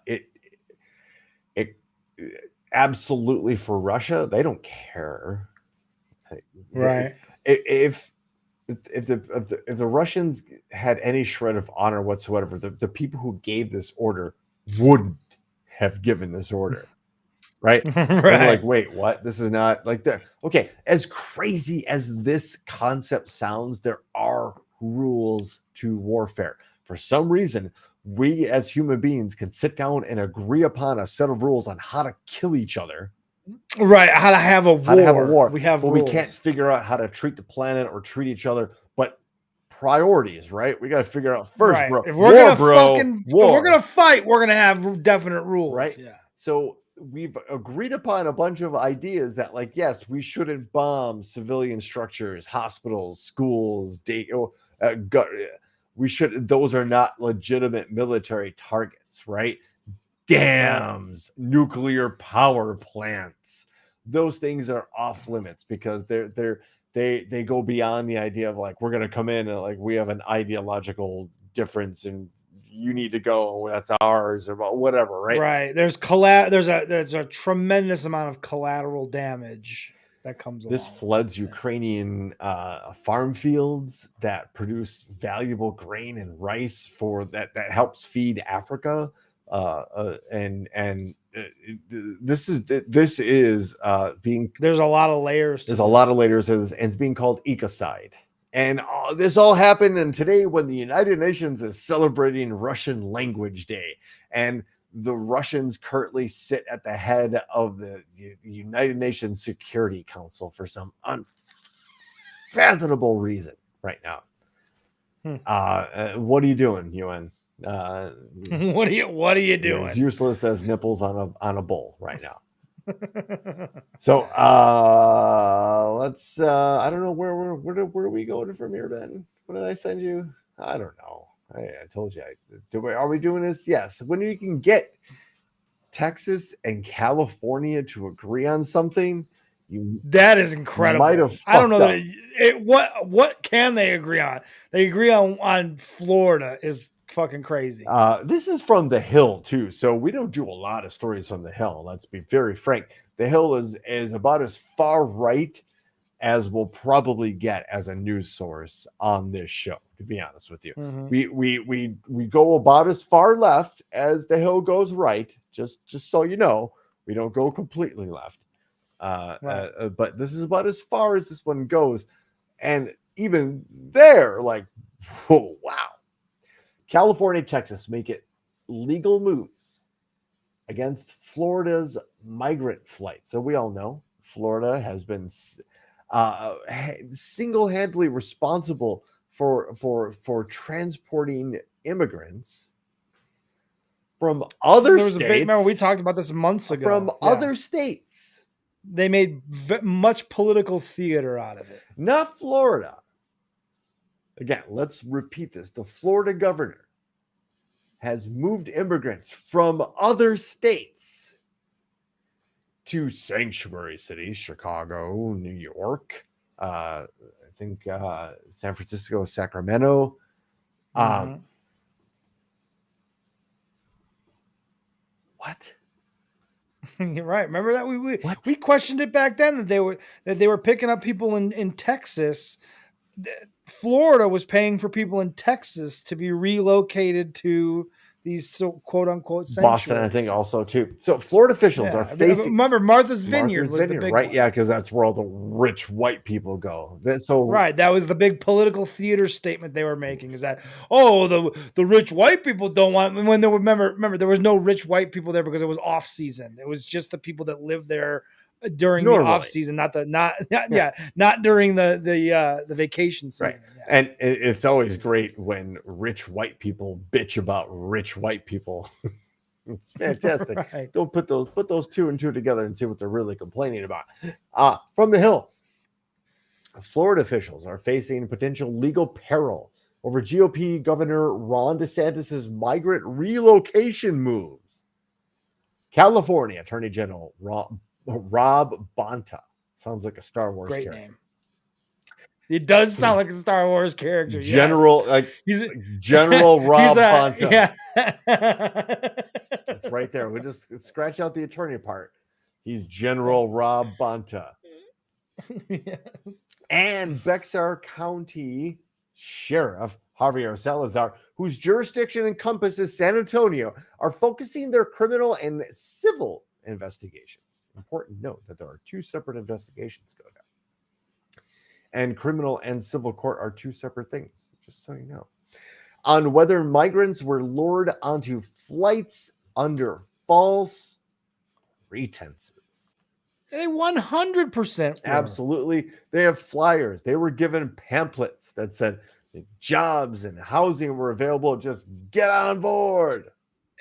it absolutely, for Russia, they don't care. Right. If the Russians had any shred of honor whatsoever, the people who gave this order wouldn't have given this order. Right? They're like, Right. wait, what? This is not like that. Okay, as crazy as this concept sounds, there are rules to warfare. For some reason, we as human beings can sit down and agree upon a set of rules on how to kill each other, Right. How to have a war. how to have a war, We have but rules. we can't figure out how to treat the planet or treat each other. But priorities, right? We got to figure out first, Right. bro. If we're gonna if we're gonna fight, we're gonna have definite rules. Right? Yeah. So we've agreed upon a bunch of ideas that, like, yes, we shouldn't bomb civilian structures, hospitals, schools, we should. Those are not legitimate military targets, right? Dams, nuclear power plants. Those things are off limits because they go beyond the idea of like we're going to come in and like we have an ideological difference and you need to go, that's ours, or whatever, right? Right. There's a tremendous amount of collateral damage that comes along. This floods Ukrainian farm fields that produce valuable grain and rice for that helps feed Africa. This is being There's a lot of layers. There's a lot of layers, and it's being called ecocide. And this all happened, and today, when the United Nations is celebrating Russian Language Day, and the Russians currently sit at the head of the United Nations Security Council for some unfathomable reason right now. What are you doing, UN? What are you doing? As useless as nipples on a bowl right now. So let's I don't know where are we going from here, Ben? What did I send you? I don't know. I told you. Are we doing this? Yes. When you can get Texas and California to agree on something, that is incredible. Might have I don't know fucked that what can they agree on? They agree on Florida is fucking crazy. This is from The Hill too, so we don't do a lot of stories from The Hill. Let's be very frank. The Hill is about as far right as we'll probably get as a news source on this show, to be honest with you. We go about as far left as The Hill goes right, just so you know. We don't go completely left. But this is about as far as this one goes. And even there, like, whoa, wow. California, Texas make it legal moves against Florida's migrant flight. So we all know Florida has been single-handedly responsible for transporting immigrants from other states. Remember, we talked about this months ago. From other states. They made much political theater out of it. Not Florida. Again, let's repeat this. The Florida governor has moved immigrants from other states to sanctuary cities, Chicago, New York, I think San Francisco, Sacramento. What? You're right. Remember that What? we questioned it back then that they were picking up people in Texas. Florida was paying for people in Texas to be relocated to these quote unquote Boston, I think, also too. So Florida officials are facing. Remember, Martha's Vineyard was the big right? one. Yeah, because that's where all the rich white people go. So right, that was the big political theater statement they were making. Is that the rich white people don't want when there remember there was no rich white people there because it was off season. It was just the people that lived there during Normally. the off season, not during the vacation season. Right. And it's always great when rich white people bitch about rich white people. It's fantastic. Right. Don't put those two and two together and see what they're really complaining about. From the Hill, Florida officials are facing potential legal peril over GOP Governor Ron DeSantis' migrant relocation moves. California Attorney General Rob Bonta. Sounds like a Star Wars Great character. name. It does sound like a Star Wars character. General, yes. General Rob Bonta. Yeah. It's right there. We just scratch out the attorney part. He's General Rob Bonta. Yes. And Bexar County Sheriff Javier Salazar, whose jurisdiction encompasses San Antonio, are focusing their criminal and civil investigations. Important note that there are two separate investigations going on. And criminal and civil court are two separate things, just so you know. On whether migrants were lured onto flights under false pretenses. They 100% Absolutely. They have flyers. They were given pamphlets that said jobs and housing were available. Just get on board.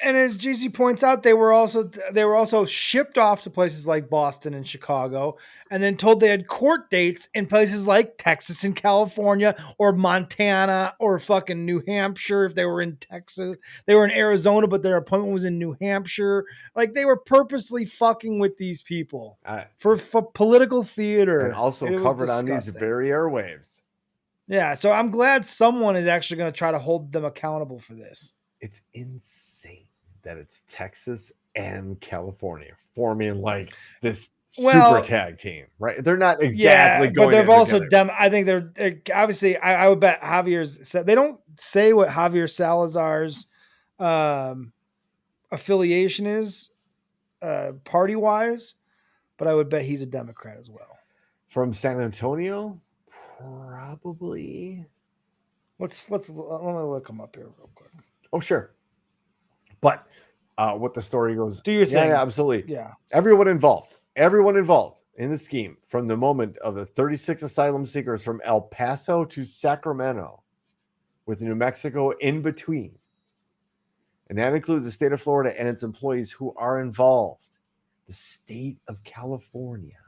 And as GC points out, they were also shipped off to places like Boston and Chicago, and then told they had court dates in places like Texas and California, or Montana, or fucking New Hampshire. If they were in Texas, they were in Arizona, but their appointment was in New Hampshire. Like, they were purposely fucking with these people for political theater, and also covered on these very airwaves. Yeah, so I'm glad someone is actually going to try to hold them accountable for this. It's insane that it's Texas and California forming like this super tag team, right? They're not exactly going, but they're also I think they're obviously. I would bet Javier's said they don't say what Javier Salazar's affiliation is, party wise, but I would bet he's a Democrat as well. From San Antonio, probably. Let me look him up here real quick. Oh, sure. But what the story goes. Do your thing. Yeah, absolutely. Yeah. Everyone involved in the scheme from the moment of the 36 asylum seekers from El Paso to Sacramento, with New Mexico in between. And that includes the state of Florida and its employees who are involved. The state of California.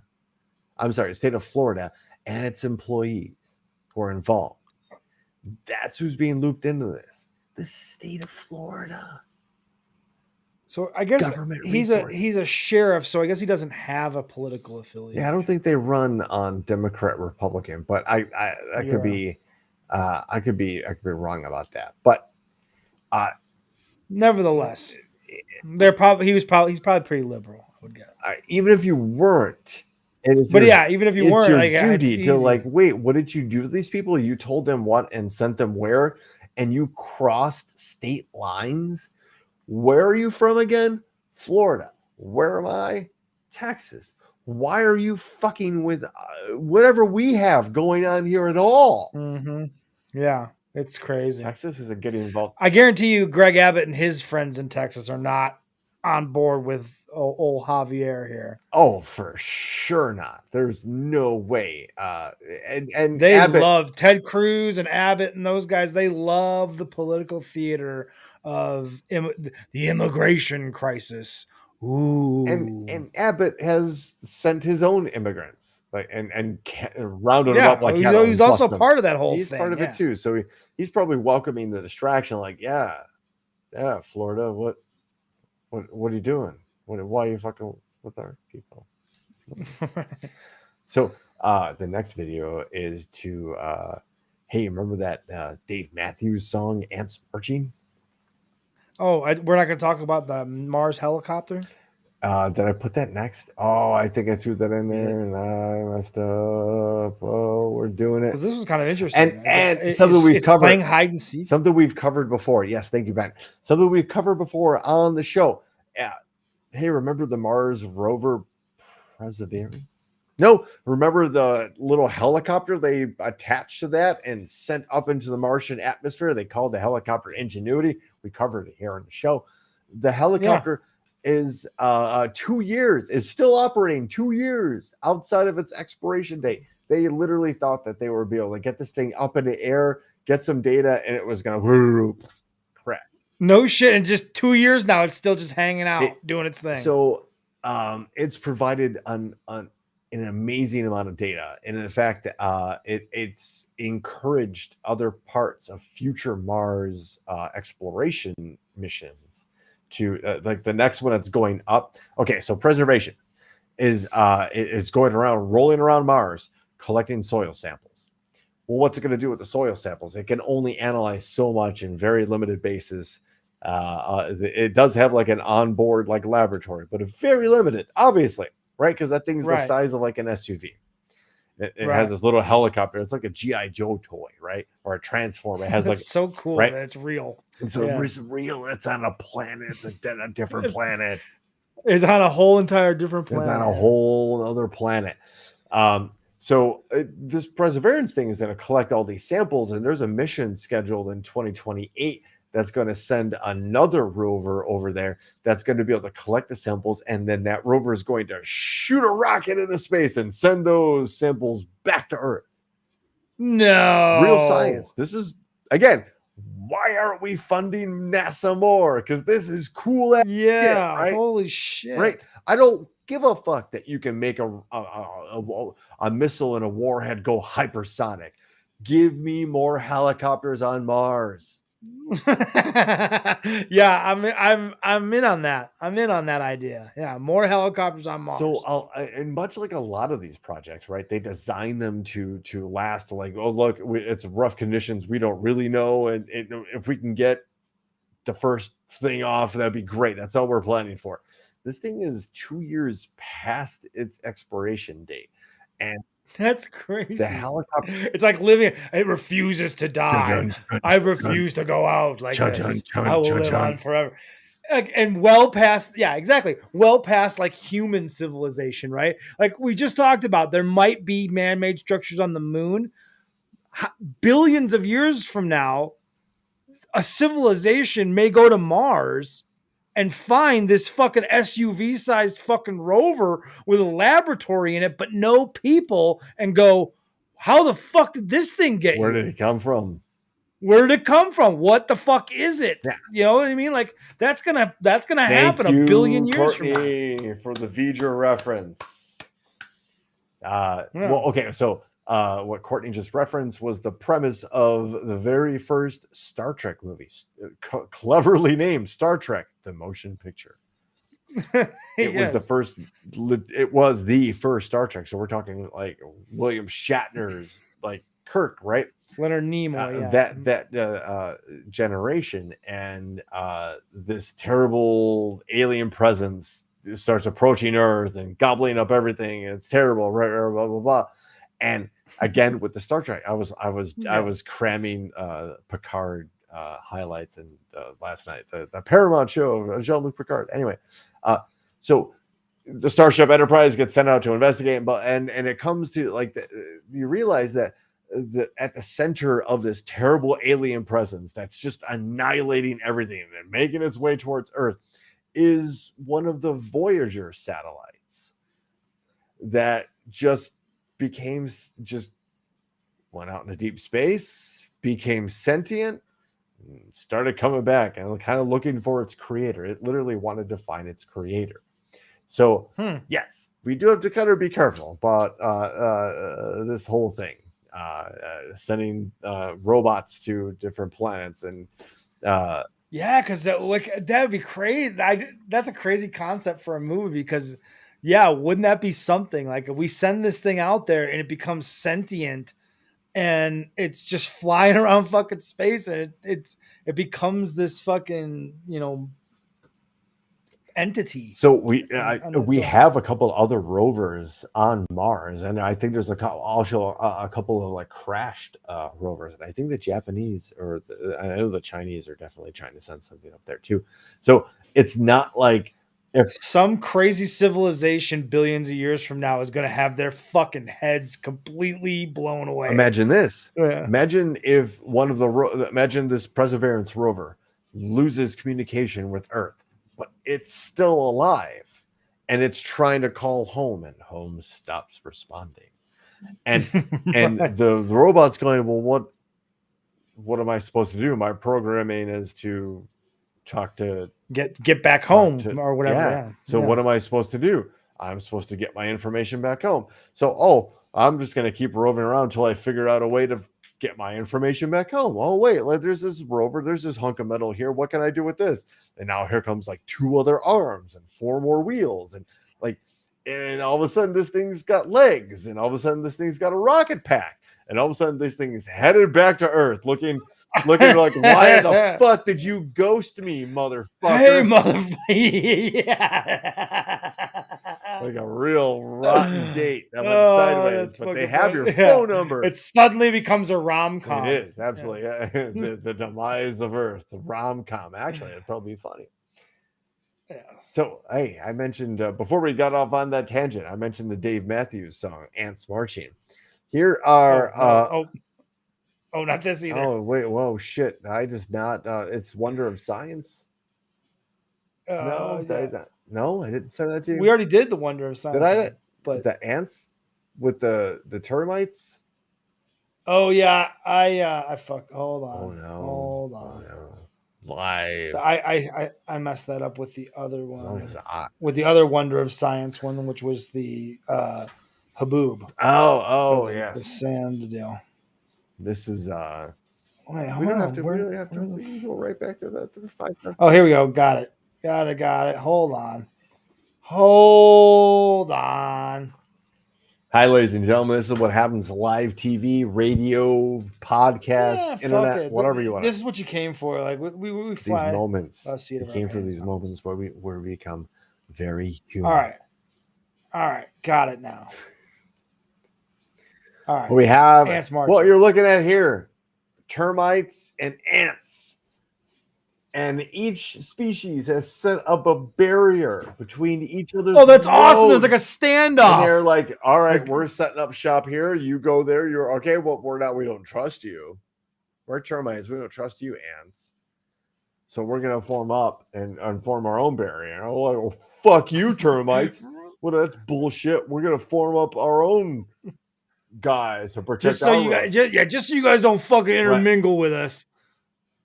I'm sorry, the state of Florida and its employees who are involved. That's who's being looped into this. The state of Florida. So I guess he's a sheriff, so I guess he doesn't have a political affiliation. Yeah, I don't think they run on Democrat, Republican, but I could be wrong about that. But nevertheless, he's probably pretty liberal, I would guess. Even if you weren't, even if you weren't, your duty to wait, what did you do to these people? You told them what and sent them where, and you crossed state lines. Where are you from again? Florida. Where am I? Texas. Why are you fucking with whatever we have going on here at all? Mm-hmm. Yeah, it's crazy. Texas isn't getting involved. I guarantee you Greg Abbott and his friends in Texas are not on board with old Javier here. Oh, for sure not. There's no way. And they Abbott, love Ted Cruz and Abbott and those guys. They love the political theater of the immigration crisis. Ooh. And Abbott has sent his own immigrants, and rounded them up like he's also part of that whole thing. He's part of it too. So he's probably welcoming the distraction. Like, yeah, Yeah, Florida. What are you doing? Why are you fucking with our people? So the next video is to hey, remember that Dave Matthews song Ants Marching? Oh, we're not going to talk about the Mars helicopter. Did I put that next? Oh, I think I threw that in there and I messed up. Oh, we're doing it. Because this was kind of interesting. And something we've it's covered. playing hide and seek. Something we've covered before. Yes, thank you, Ben. Something we've covered before on the show. Hey, remember the Mars rover Perseverance? No, remember the little helicopter they attached to that and sent up into the Martian atmosphere? They called the helicopter Ingenuity. We covered it here on the show. The helicopter is 2 years, is still operating 2 years outside of its expiration date. They literally thought that they would be able to get this thing up in the air, get some data, and it was going to crash. No shit. And just 2 years now, it's still just hanging out, doing its thing. So it's provided an amazing amount of data. And in fact, it's encouraged other parts of future Mars exploration missions to like the next one that's going up. Okay, so preservation is going around, rolling around Mars, collecting soil samples. Well, what's it going to do with the soil samples? It can only analyze so much in very limited basis. It does have like an onboard like laboratory, but it's very limited, obviously, right? Because that thing's the size of like an SUV. It has this little helicopter. It's like a GI Joe toy, right? Or a Transformer. It has like so cool that it's real. It's real. It's on a planet. It's a different planet. It's on a whole entire different planet. It's on a whole other planet. So this Perseverance thing is going to collect all these samples, and there's a mission scheduled in 2028 that's going to send another rover over there that's going to be able to collect the samples, and then that rover is going to shoot a rocket into space and send those samples back to Earth. No. Real science. This is, again, why aren't we funding NASA more? Because this is cool. Yeah, right? Holy shit. Right. I don't give a fuck that you can make a missile and a warhead go hypersonic. Give me more helicopters on Mars. Yeah, I'm in on that. I'm in on that idea. Yeah, more helicopters on Mars. So and much like a lot of these projects, right? They design them to last. Like, oh look, it's rough conditions. We don't really know, and if we can get the first thing off, that'd be great. That's all we're planning for. This thing is 2 years past its expiration date, and that's crazy. The helicopter. It's like living. It refuses to die. I refuse to go out like this. I will live on forever. And well past, yeah, exactly. Well past like human civilization, right? Like we just talked about, there might be man-made structures on the moon. Billions of years from now, a civilization may go to Mars and find this fucking SUV-sized fucking rover with a laboratory in it, but no people, and go, how the fuck did this thing get Where did it come from? Where did it come from? What the fuck is it? Yeah. You know what I mean? Like that's gonna happen a billion years Courtney, from now. For the V'ger reference. Well, okay, so what Courtney just referenced was the premise of the very first Star Trek movie, cleverly named Star Trek: The Motion Picture. It was the first. It was the first Star Trek. So we're talking like William Shatner's like Kirk, right? Leonard Nimoy, that generation, and this terrible alien presence starts approaching Earth and gobbling up everything, and it's terrible, right? Blah blah blah. And again, with the Star Trek, I was cramming Picard highlights and last night the Paramount show of Jean-Luc Picard. Anyway, so the Starship Enterprise gets sent out to investigate, and it comes to like you realize that at the center of this terrible alien presence that's just annihilating everything and making its way towards Earth is one of the Voyager satellites that just went out into deep space, became sentient, started coming back and kind of looking for its creator. It literally wanted to find its creator. So yes, we do have to kind of be careful about this whole thing. Sending robots to different planets and Yeah, because that would be crazy. That's a crazy concept for a movie because, yeah, wouldn't that be something? Like if we send this thing out there and it becomes sentient and it's just flying around fucking space and it becomes this fucking entity. So On its we own. have a couple other rovers on Mars, and I think there's also a couple of like crashed rovers, and I think the Japanese I know the Chinese are definitely trying to send something up there too. So it's not like if Some crazy civilization billions of years from now is going to have their fucking heads completely blown away. imagine this. Yeah. Imagine if imagine this Perseverance rover loses communication with Earth, but it's still alive, and it's trying to call home, and home stops responding, and Right. the robot's going, well, what am I supposed to do? My programming is to talk to Get back talk home to or whatever. yeah. Yeah. So Yeah. what am I supposed to do? I'm supposed to get my information back home. So I'm just gonna keep roving around until I figure out a way to get my information back home. Oh wait, like, there's this rover, there's this hunk of metal here. What can I do with this? And now here comes like 2 other arms and 4 more wheels, and like, and all of a sudden this thing's got legs, and all of a sudden this thing's got a rocket pack, and all of a sudden this thing is headed back to Earth, looking like, why the fuck did you ghost me, motherfucker? Hey, motherfucker. Yeah. Like a real rotten date that went Oh, sideways, that's but they fucking have funny. your Yeah. phone number. It suddenly becomes a rom-com. It is absolutely the demise of Earth, the rom-com. Actually, it'd probably be funny. Yeah. So, hey, I mentioned before we got off on that tangent, I mentioned the Dave Matthews song "Ants Marching." Here are Oh, not this either. oh wait, whoa, shit! I just not. It's Wonder of Science. No, Yeah. no, I didn't say that to you. We already did the Wonder of Science. Did I? But The ants with the termites. oh yeah, I fuck. Hold on. Oh no! Hold on. Oh no! Live. I messed that up with the other As long one. as With the other Wonder of Science one, which was the Haboob. oh The yes. sand deal. This is Wait, we don't hold have on. to. We don't have to. We can go right back to that. To the 5. Oh, here we go. Got it. Got it. Hold on. Hold on. Hi, ladies and gentlemen. This is what happens: live TV, radio, podcast, Yeah, fuck internet, it. whatever you want. This is what you came for. Like we These fly. moments. Seat You of our came for pants these on. moments where we become very human. All right. Got it now. All right. We have Ants marching. what you're looking at here: termites and ants. And each species has set up a barrier between each other's. Oh, that's awesome! There's roads. like a standoff. And they're like, "All right, Like- we're setting up shop here. You go there. You're okay. Well, we're not. We don't trust you. We're termites. We don't trust you, ants. So we're gonna form up and form our own barrier." I'm like, "Well, fuck you, termites. Well, that's bullshit. We're gonna form up our own guys to protect just so our you roads." guys, just so you guys don't fucking intermingle with us.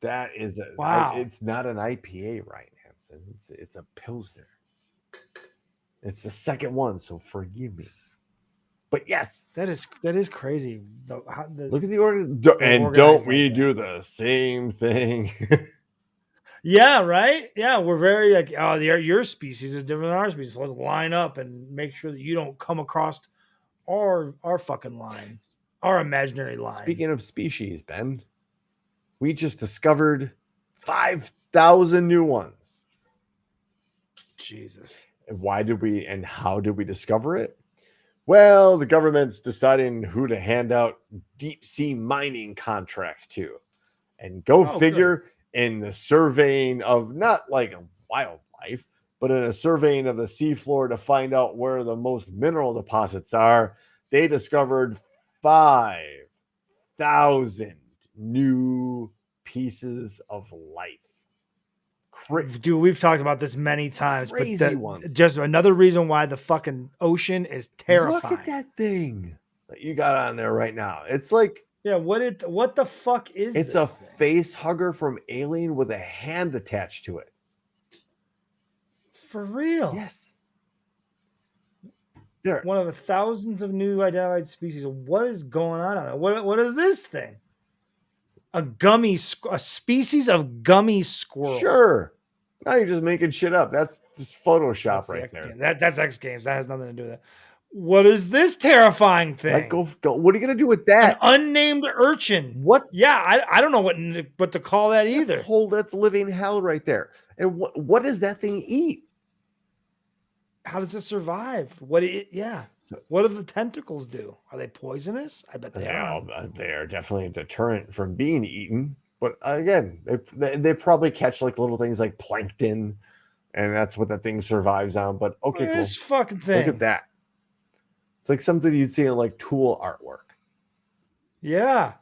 That is Wow. it's not an IPA, Ryan Hansen. It's a Pilsner. It's the second one, so forgive me. But yes, That is crazy. look at the order. And don't we do the same thing? Yeah, right. Yeah, we're very like, oh, your species is different than our species. So let's line up and make sure that you don't come across our fucking line, our imaginary line. Speaking of species, Ben, we just discovered 5,000 new ones. Jesus. And how did we discover it? Well, the government's deciding who to hand out deep sea mining contracts to. And go figure, good. In the surveying of not like wildlife, but in a surveying of the seafloor to find out where the most mineral deposits are, they discovered 5,000 new pieces of life. Dude, we've talked about this many times. Crazy but ones. Just another reason why the fucking ocean is terrifying. Look at that thing that you got on there right now. It's like, yeah, what the fuck is it's this a thing? face hugger from Alien with a hand attached to it. For real? Yes. There. One of the thousands of new identified species. What is going on? What is this thing? a species of gummy squirrel. Sure. Now you're just making shit up. That's just Photoshop That's the right X there. Games. That's X Games. That has nothing to do with it. What is this terrifying thing? Like, go. What are you gonna do with An that? unnamed urchin. What? Yeah, I don't know what to call that either. That's living hell right there. And what does that thing eat? How does it survive? What do the tentacles do? Are they poisonous? I bet they are. They are definitely a deterrent from being eaten. But again, they probably catch like little things like plankton, and that's what that thing survives on. But okay, cool. This fucking thing. Look at that. It's like something you'd see in like tool artwork. Yeah.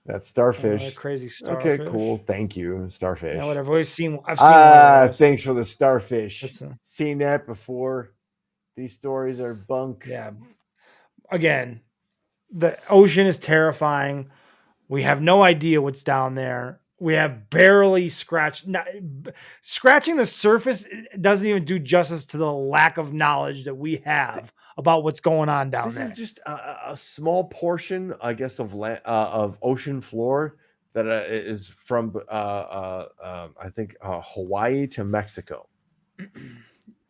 That's starfish. Crazy starfish. Okay, cool. Thank you, starfish. Yeah, whatever. I've seen one of those. Thanks for the starfish. That's Seen that before. These stories are bunk. Yeah. Again, the ocean is terrifying. We have no idea what's down there. We have barely scratching the surface doesn't even do justice to the lack of knowledge that we have about what's going on down there. This is just a small portion, I guess, of ocean floor that is from, I think, Hawaii to Mexico.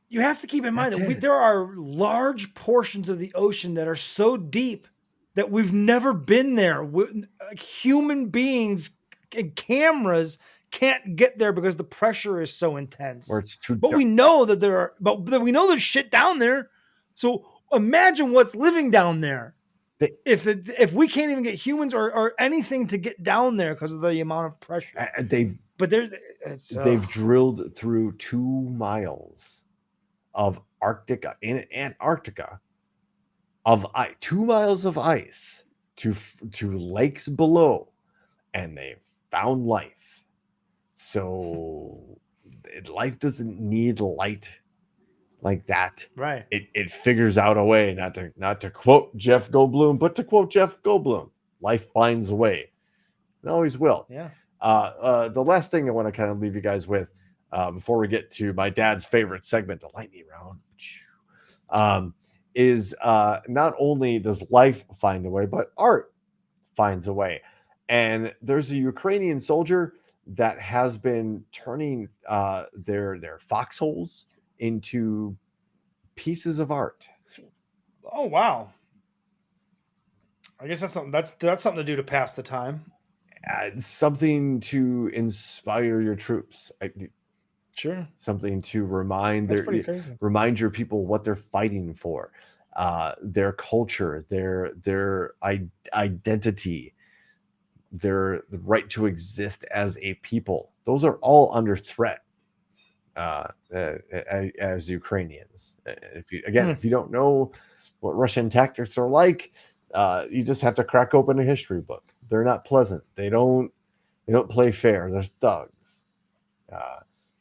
You have to keep in mind that there are large portions of the ocean that are so deep that we've never been there. Human beings and cameras can't get there because the pressure is so intense. Or it's too but dark. we know that we know there's shit down there. So imagine what's living down there. If we can't even get humans or anything to get down there because of the amount of pressure. They've drilled through 2 miles of Arctica in Antarctica of 2 miles of ice to lakes below, and they've found life. So life doesn't need light like that. Right. It figures out a way, not to quote Jeff Goldblum, but to quote Jeff Goldblum, life finds a way. It always will. Yeah. The last thing I want to kind of leave you guys with before we get to my dad's favorite segment, the lightning round, is not only does life find a way, but art finds a way. And there's a Ukrainian soldier that has been turning their foxholes into pieces of art. Oh wow! I guess that's something to do to pass the time. Something to inspire your troops. Sure. Something to remind your people what they're fighting for, their culture, their identity, their right to exist as a people. Those are all under threat as Ukrainians. If you don't know what Russian tactics are like, you just have to crack open a history book. They're not pleasant. They don't play fair. They're thugs.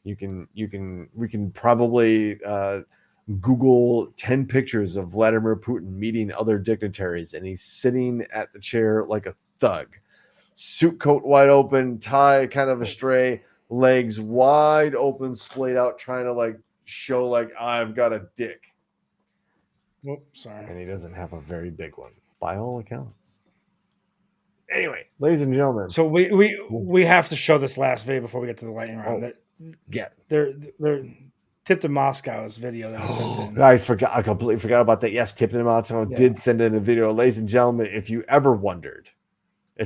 We can probably Google 10 pictures of Vladimir Putin meeting other dignitaries, and he's sitting at the chair like a thug. Suit coat wide open, tie kind of astray, legs wide open, splayed out, trying to like show like I've got a dick. Whoops, sorry. And he doesn't have a very big one, by all accounts. Anyway, ladies and gentlemen. So we have to show this last video before we get to the lightning round. They're Tip to Moscow's video that I sent in. I completely forgot about that. Yes, Tip to Moscow did send in a video. Ladies and gentlemen, if you ever wondered,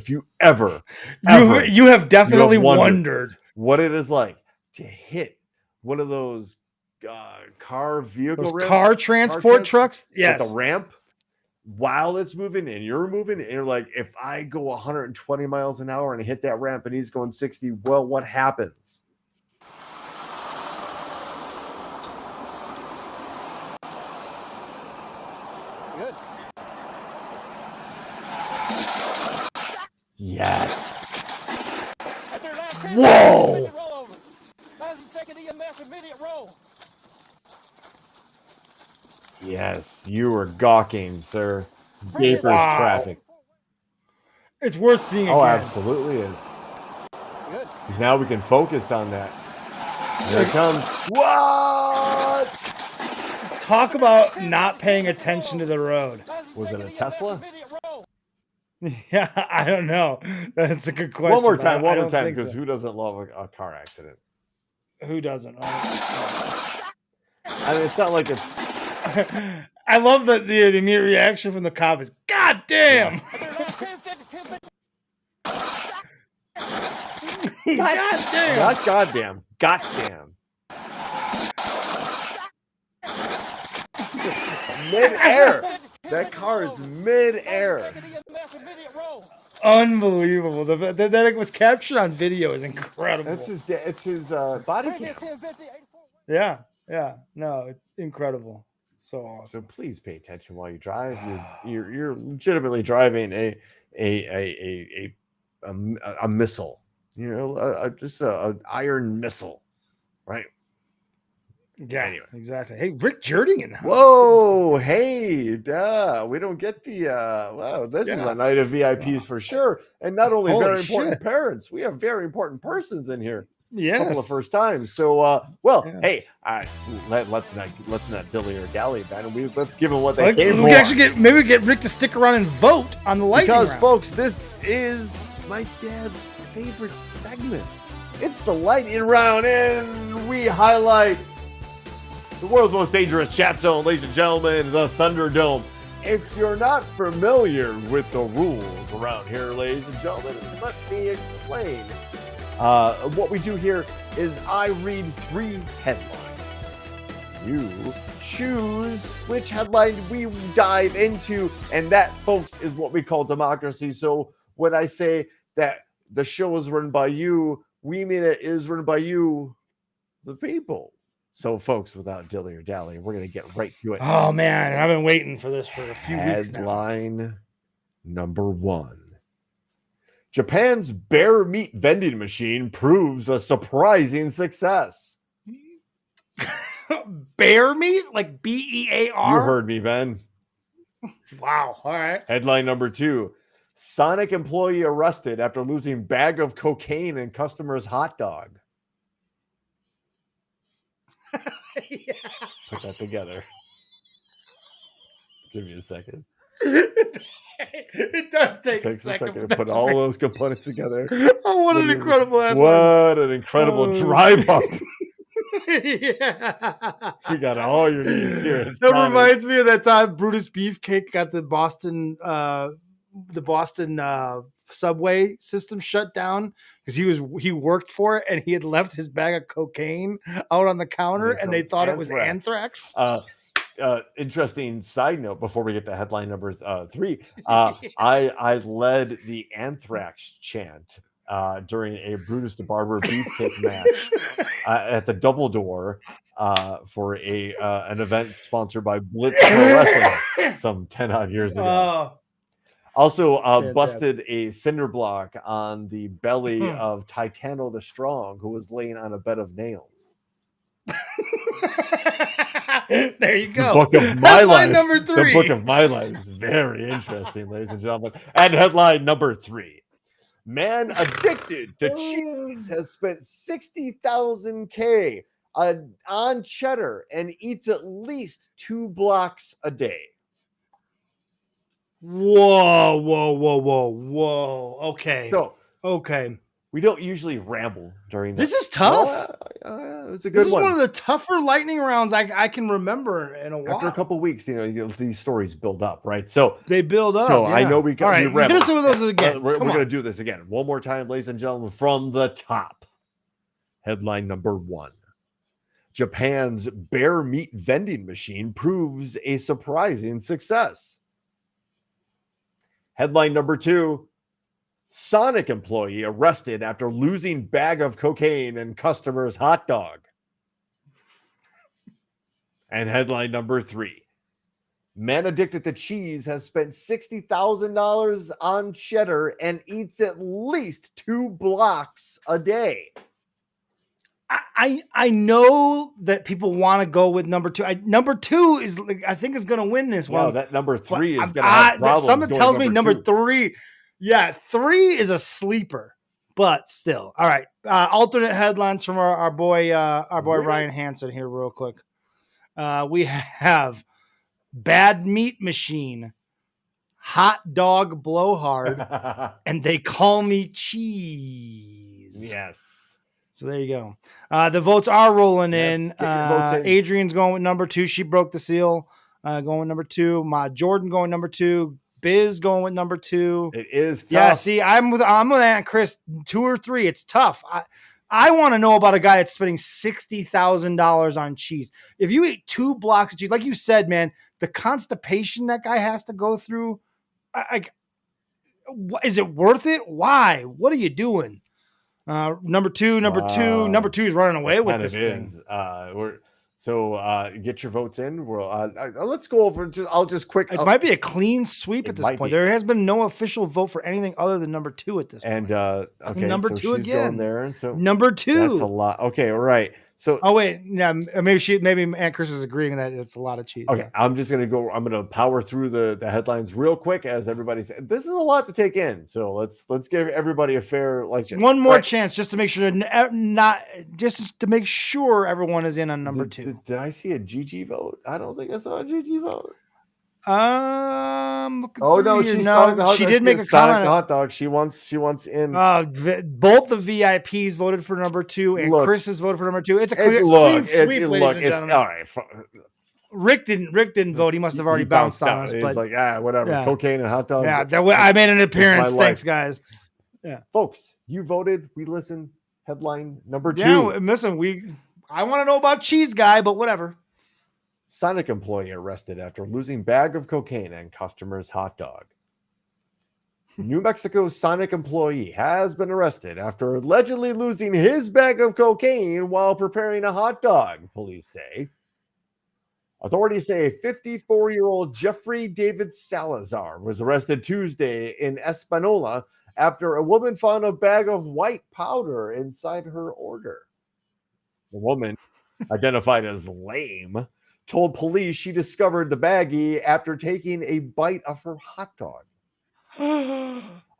you have definitely wondered what it is like to hit one of those car transport trucks. Yes, with the ramp while it's moving and you're moving, and you're like, if I go 120 miles an hour and hit that ramp and he's going 60, well, what happens? Good. Yes. Whoa! Yes, you were gawking, sir. Gapers traffic. It's worth seeing again. Oh, absolutely is. Good. Because now we can focus on that. Here it comes. What? Talk about not paying attention to the road. Was it a Tesla? Yeah, I don't know. That's a good question. One more but I time, one more don't time, think because so. who doesn't love a car accident? Who doesn't? I mean, it's not like it's I love that the immediate reaction from the cop is, God damn! God damn! not goddamn, goddamn. Mid-air. That car is mid-air. Unbelievable. That it was captured on video is incredible. It's his body cam. Yeah, yeah. No, it's incredible. So So awesome. please pay attention while you drive. You're legitimately driving a missile. Just a iron missile, right? Yeah, Anyway. exactly. Hey, Rick Jerding in the house. Whoa, hey, we don't get the wow, this is Yeah. a night of VIPs for sure. And not only Holy very important shit. parents, we have very important persons in here. Yes. Couple of first times. So well, Yes. hey, let's not dilly or dally, man. Let's give them what they came We for. can actually get Rick to stick around and vote on the lightning Because round. folks, this is my dad's favorite segment. It's the lightning round, and we highlight the world's most dangerous chat zone, ladies and gentlemen, the Thunderdome. If you're not familiar with the rules around here, ladies and gentlemen, let me explain. What we do here is I read 3 headlines. You choose which headline we dive into, and that, folks, is what we call democracy. So when I say that the show is run by you, we mean it is run by you, the people. So, folks, without dilly or dally, we're going to get right to it. Oh man, I've been waiting for this for a few weeks now. Headline number 1. Japan's bear meat vending machine proves a surprising success. Bear meat? Like BEAR? You heard me, Ben. Wow. All right. Headline number 2. Sonic employee arrested after losing bag of cocaine in customer's hot dog. Yeah. Put that together. Give me a second. It does take It takes a second to but put that's all okay. those components together. Oh, what an incredible headline. What an incredible Oh. drive up. Yeah. We got all your needs here. That reminds me of that time Brutus Beefcake got the Boston subway system shut down because he worked for it and he had left his bag of cocaine out on the counter and they thought it was anthrax. Interesting side note before we get to headline number 3. I led the anthrax chant during a Brutus the Barber Beefcake match at the Double Door for an event sponsored by Blitz Pro Wrestling some 10 odd years ago. Also busted a cinder block on the belly of Titano the Strong, who was laying on a bed of nails. There you go. The book of my life. Number 3. The book of my life is very interesting, ladies and gentlemen. And headline number 3. Man addicted to cheese has spent 60,000 K on cheddar and eats at least 2 blocks a day. Whoa. Okay. So, okay. we don't usually ramble during This is tough. It's a good This is one of the tougher lightning rounds I can remember in a while. After a couple of weeks, these stories build up, right? So they build up. So yeah. I know we got. All right, hit us with those again. We're going to do this again. One more time, ladies and gentlemen, from the top. Headline number 1. Japan's bear meat vending machine proves a surprising success. Headline number 2. Sonic employee arrested after losing bag of cocaine in customer's hot dog. And headline number 3. Man addicted to cheese has spent $60,000 on cheddar and eats at least 2 blocks a day. I know that people want to go with number 2. Number 2 is, I think, is going to win this one. That number 3 is going to have problems. Someone tells me number 2. 3. Yeah, 3 is a sleeper, but still. All right. Alternate headlines from our boy Ryan Hansen here, real quick. We have bad meat machine hot dog blowhard, and they call me cheese. Yes. So there you go. The votes are rolling in. Get your votes in. Adrian's going with number 2. She broke the seal. Going with number 2. Jordan going number 2. Biz going with number 2. It is tough. Yeah, see, I'm with Aunt Chris. 2 or 3. It's tough. I want to know about a guy that's spending $60,000 on cheese. If you eat 2 blocks of cheese, like you said, man, the constipation that guy has to go through, is it worth it? Why? What are you doing? Number two is running away with this thing. Get your votes in. Let's go over. I'll just quick. It might be a clean sweep at this point. There has been no official vote for anything other than number 2 at this point. And okay, number 2 she's again. going there. So number 2. That's a lot. Okay, all right. So wait, yeah, maybe Aunt Chris is agreeing that it's a lot of cheese. Okay, yeah. I'm gonna power through the headlines real quick as everybody said. This is a lot to take in, so let's give everybody a fair one more chance just to make sure to make sure everyone is in on number 2. Did I see a GG vote? I don't think I saw a GG vote. She did make a comment. Hot dog. She wants in. Both the VIPs voted for number 2, and Chris has voted for number 2. It's a clean sweep, ladies and gentlemen. All right. Rick didn't vote. He must have already bounced on us. He's but like, whatever. Yeah. Cocaine and hot dogs. Yeah, I made an appearance. Thanks, guys. Yeah, folks, you voted. We listened. Headline number 2. Yeah, listen. I want to know about Cheese Guy, but whatever. Sonic employee arrested after losing bag of cocaine and customer's hot dog. New Mexico Sonic employee has been arrested after allegedly losing his bag of cocaine while preparing a hot dog, police say. Authorities say 54-year-old Jeffrey David Salazar was arrested Tuesday in Espanola after a woman found a bag of white powder inside her order. The woman, identified as Lame, told police she discovered the baggie after taking a bite of her hot dog.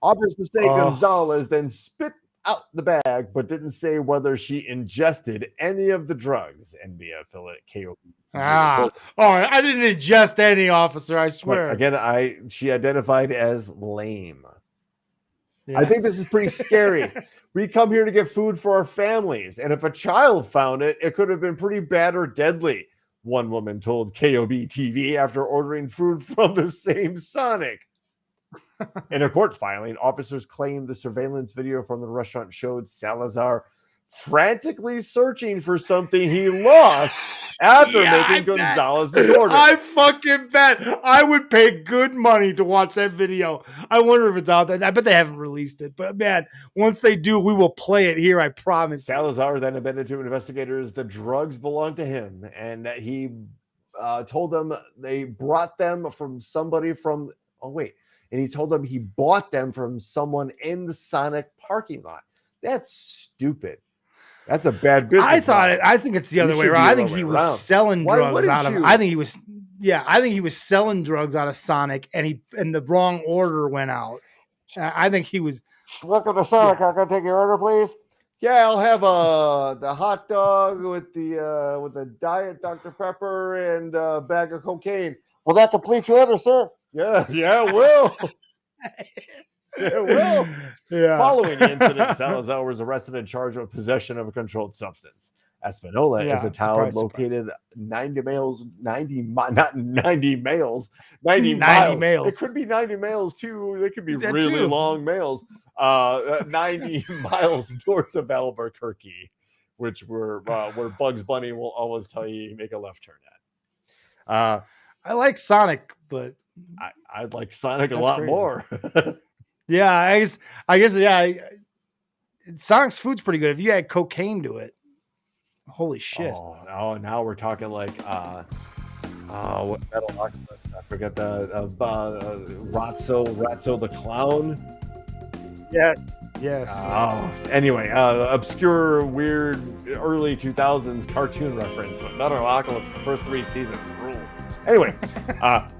Officers say Gonzalez then spit out the bag, but didn't say whether she ingested any of the drugs. NBA affiliate KOB. I didn't ingest any, officer. I swear. But again, she identified as Lame. Yeah. I think this is pretty scary. We come here to get food for our families, and if a child found it, it could have been pretty bad or deadly. One woman told KOB TV after ordering food from the same Sonic. In a court filing, officers claimed the surveillance video from the restaurant showed Salazar frantically searching for something he lost after making Gonzalez's order. I fucking bet. I would pay good money to watch that video. I wonder if it's out there. I bet they haven't released it. But man, once they do, we will play it here. I promise. Salazar then admitted to investigators the drugs belonged to him and that he told them they brought them from somebody from... And he told them he bought them from someone in the Sonic parking lot. That's stupid. That's a bad business. I think it's the other way around. I think he was selling drugs out of. I think he was selling drugs out of Sonic, and the wrong order went out. I think he was. Welcome to Sonic. Yeah. Can I take your order, please? Yeah, I'll have the hot dog with the diet Dr. Pepper and a bag of cocaine. Will that complete your order, sir? Yeah, it will. It will. Yeah. Following the incident, Salazar was arrested and charged with possession of a controlled substance. Espanola is a town located 90 miles. It could be 90 miles too. They could be really long miles. 90 miles north of Albuquerque, which where Bugs Bunny will always tell you make a left turn at. I like Sonic, but I'd like Sonic a lot more. Yeah, I guess. Yeah, Sonic's food's pretty good. If you add cocaine to it, holy shit! Oh, now we're talking like what metal? I forget the Ratso the Clown. Yeah. Yes. Anyway, obscure, weird, early 2000s cartoon reference, but Metalocalypse, the first 3 seasons rule. Anyway,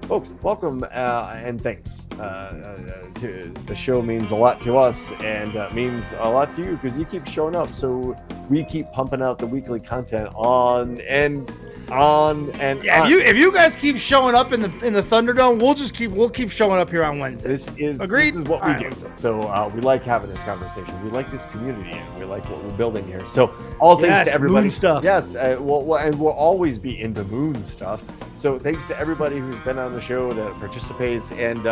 folks, welcome and thanks. To the show means a lot to us and means a lot to you because you keep showing up. So we keep pumping out the weekly content on. And on and Yeah, on. if you guys keep showing up in the Thunderdome, we'll keep showing up here on Wednesday. This is Agreed? This is what All we right, do. So we like having this conversation. We like this community, and we like what we're building here. So all thanks Yes, to everybody. moon stuff. Yes, and we'll always be into moon stuff. So thanks to everybody who's been on the show that participates, and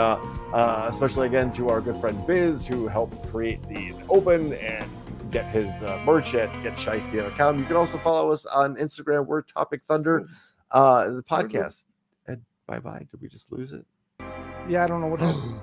especially again to our good friend Biz, who helped create the Open and get his merch at GetShiesty.com. You can also follow us on Instagram. We're Topic Thunder, the podcast. And bye-bye. Did we just lose it? Yeah, I don't know what happened.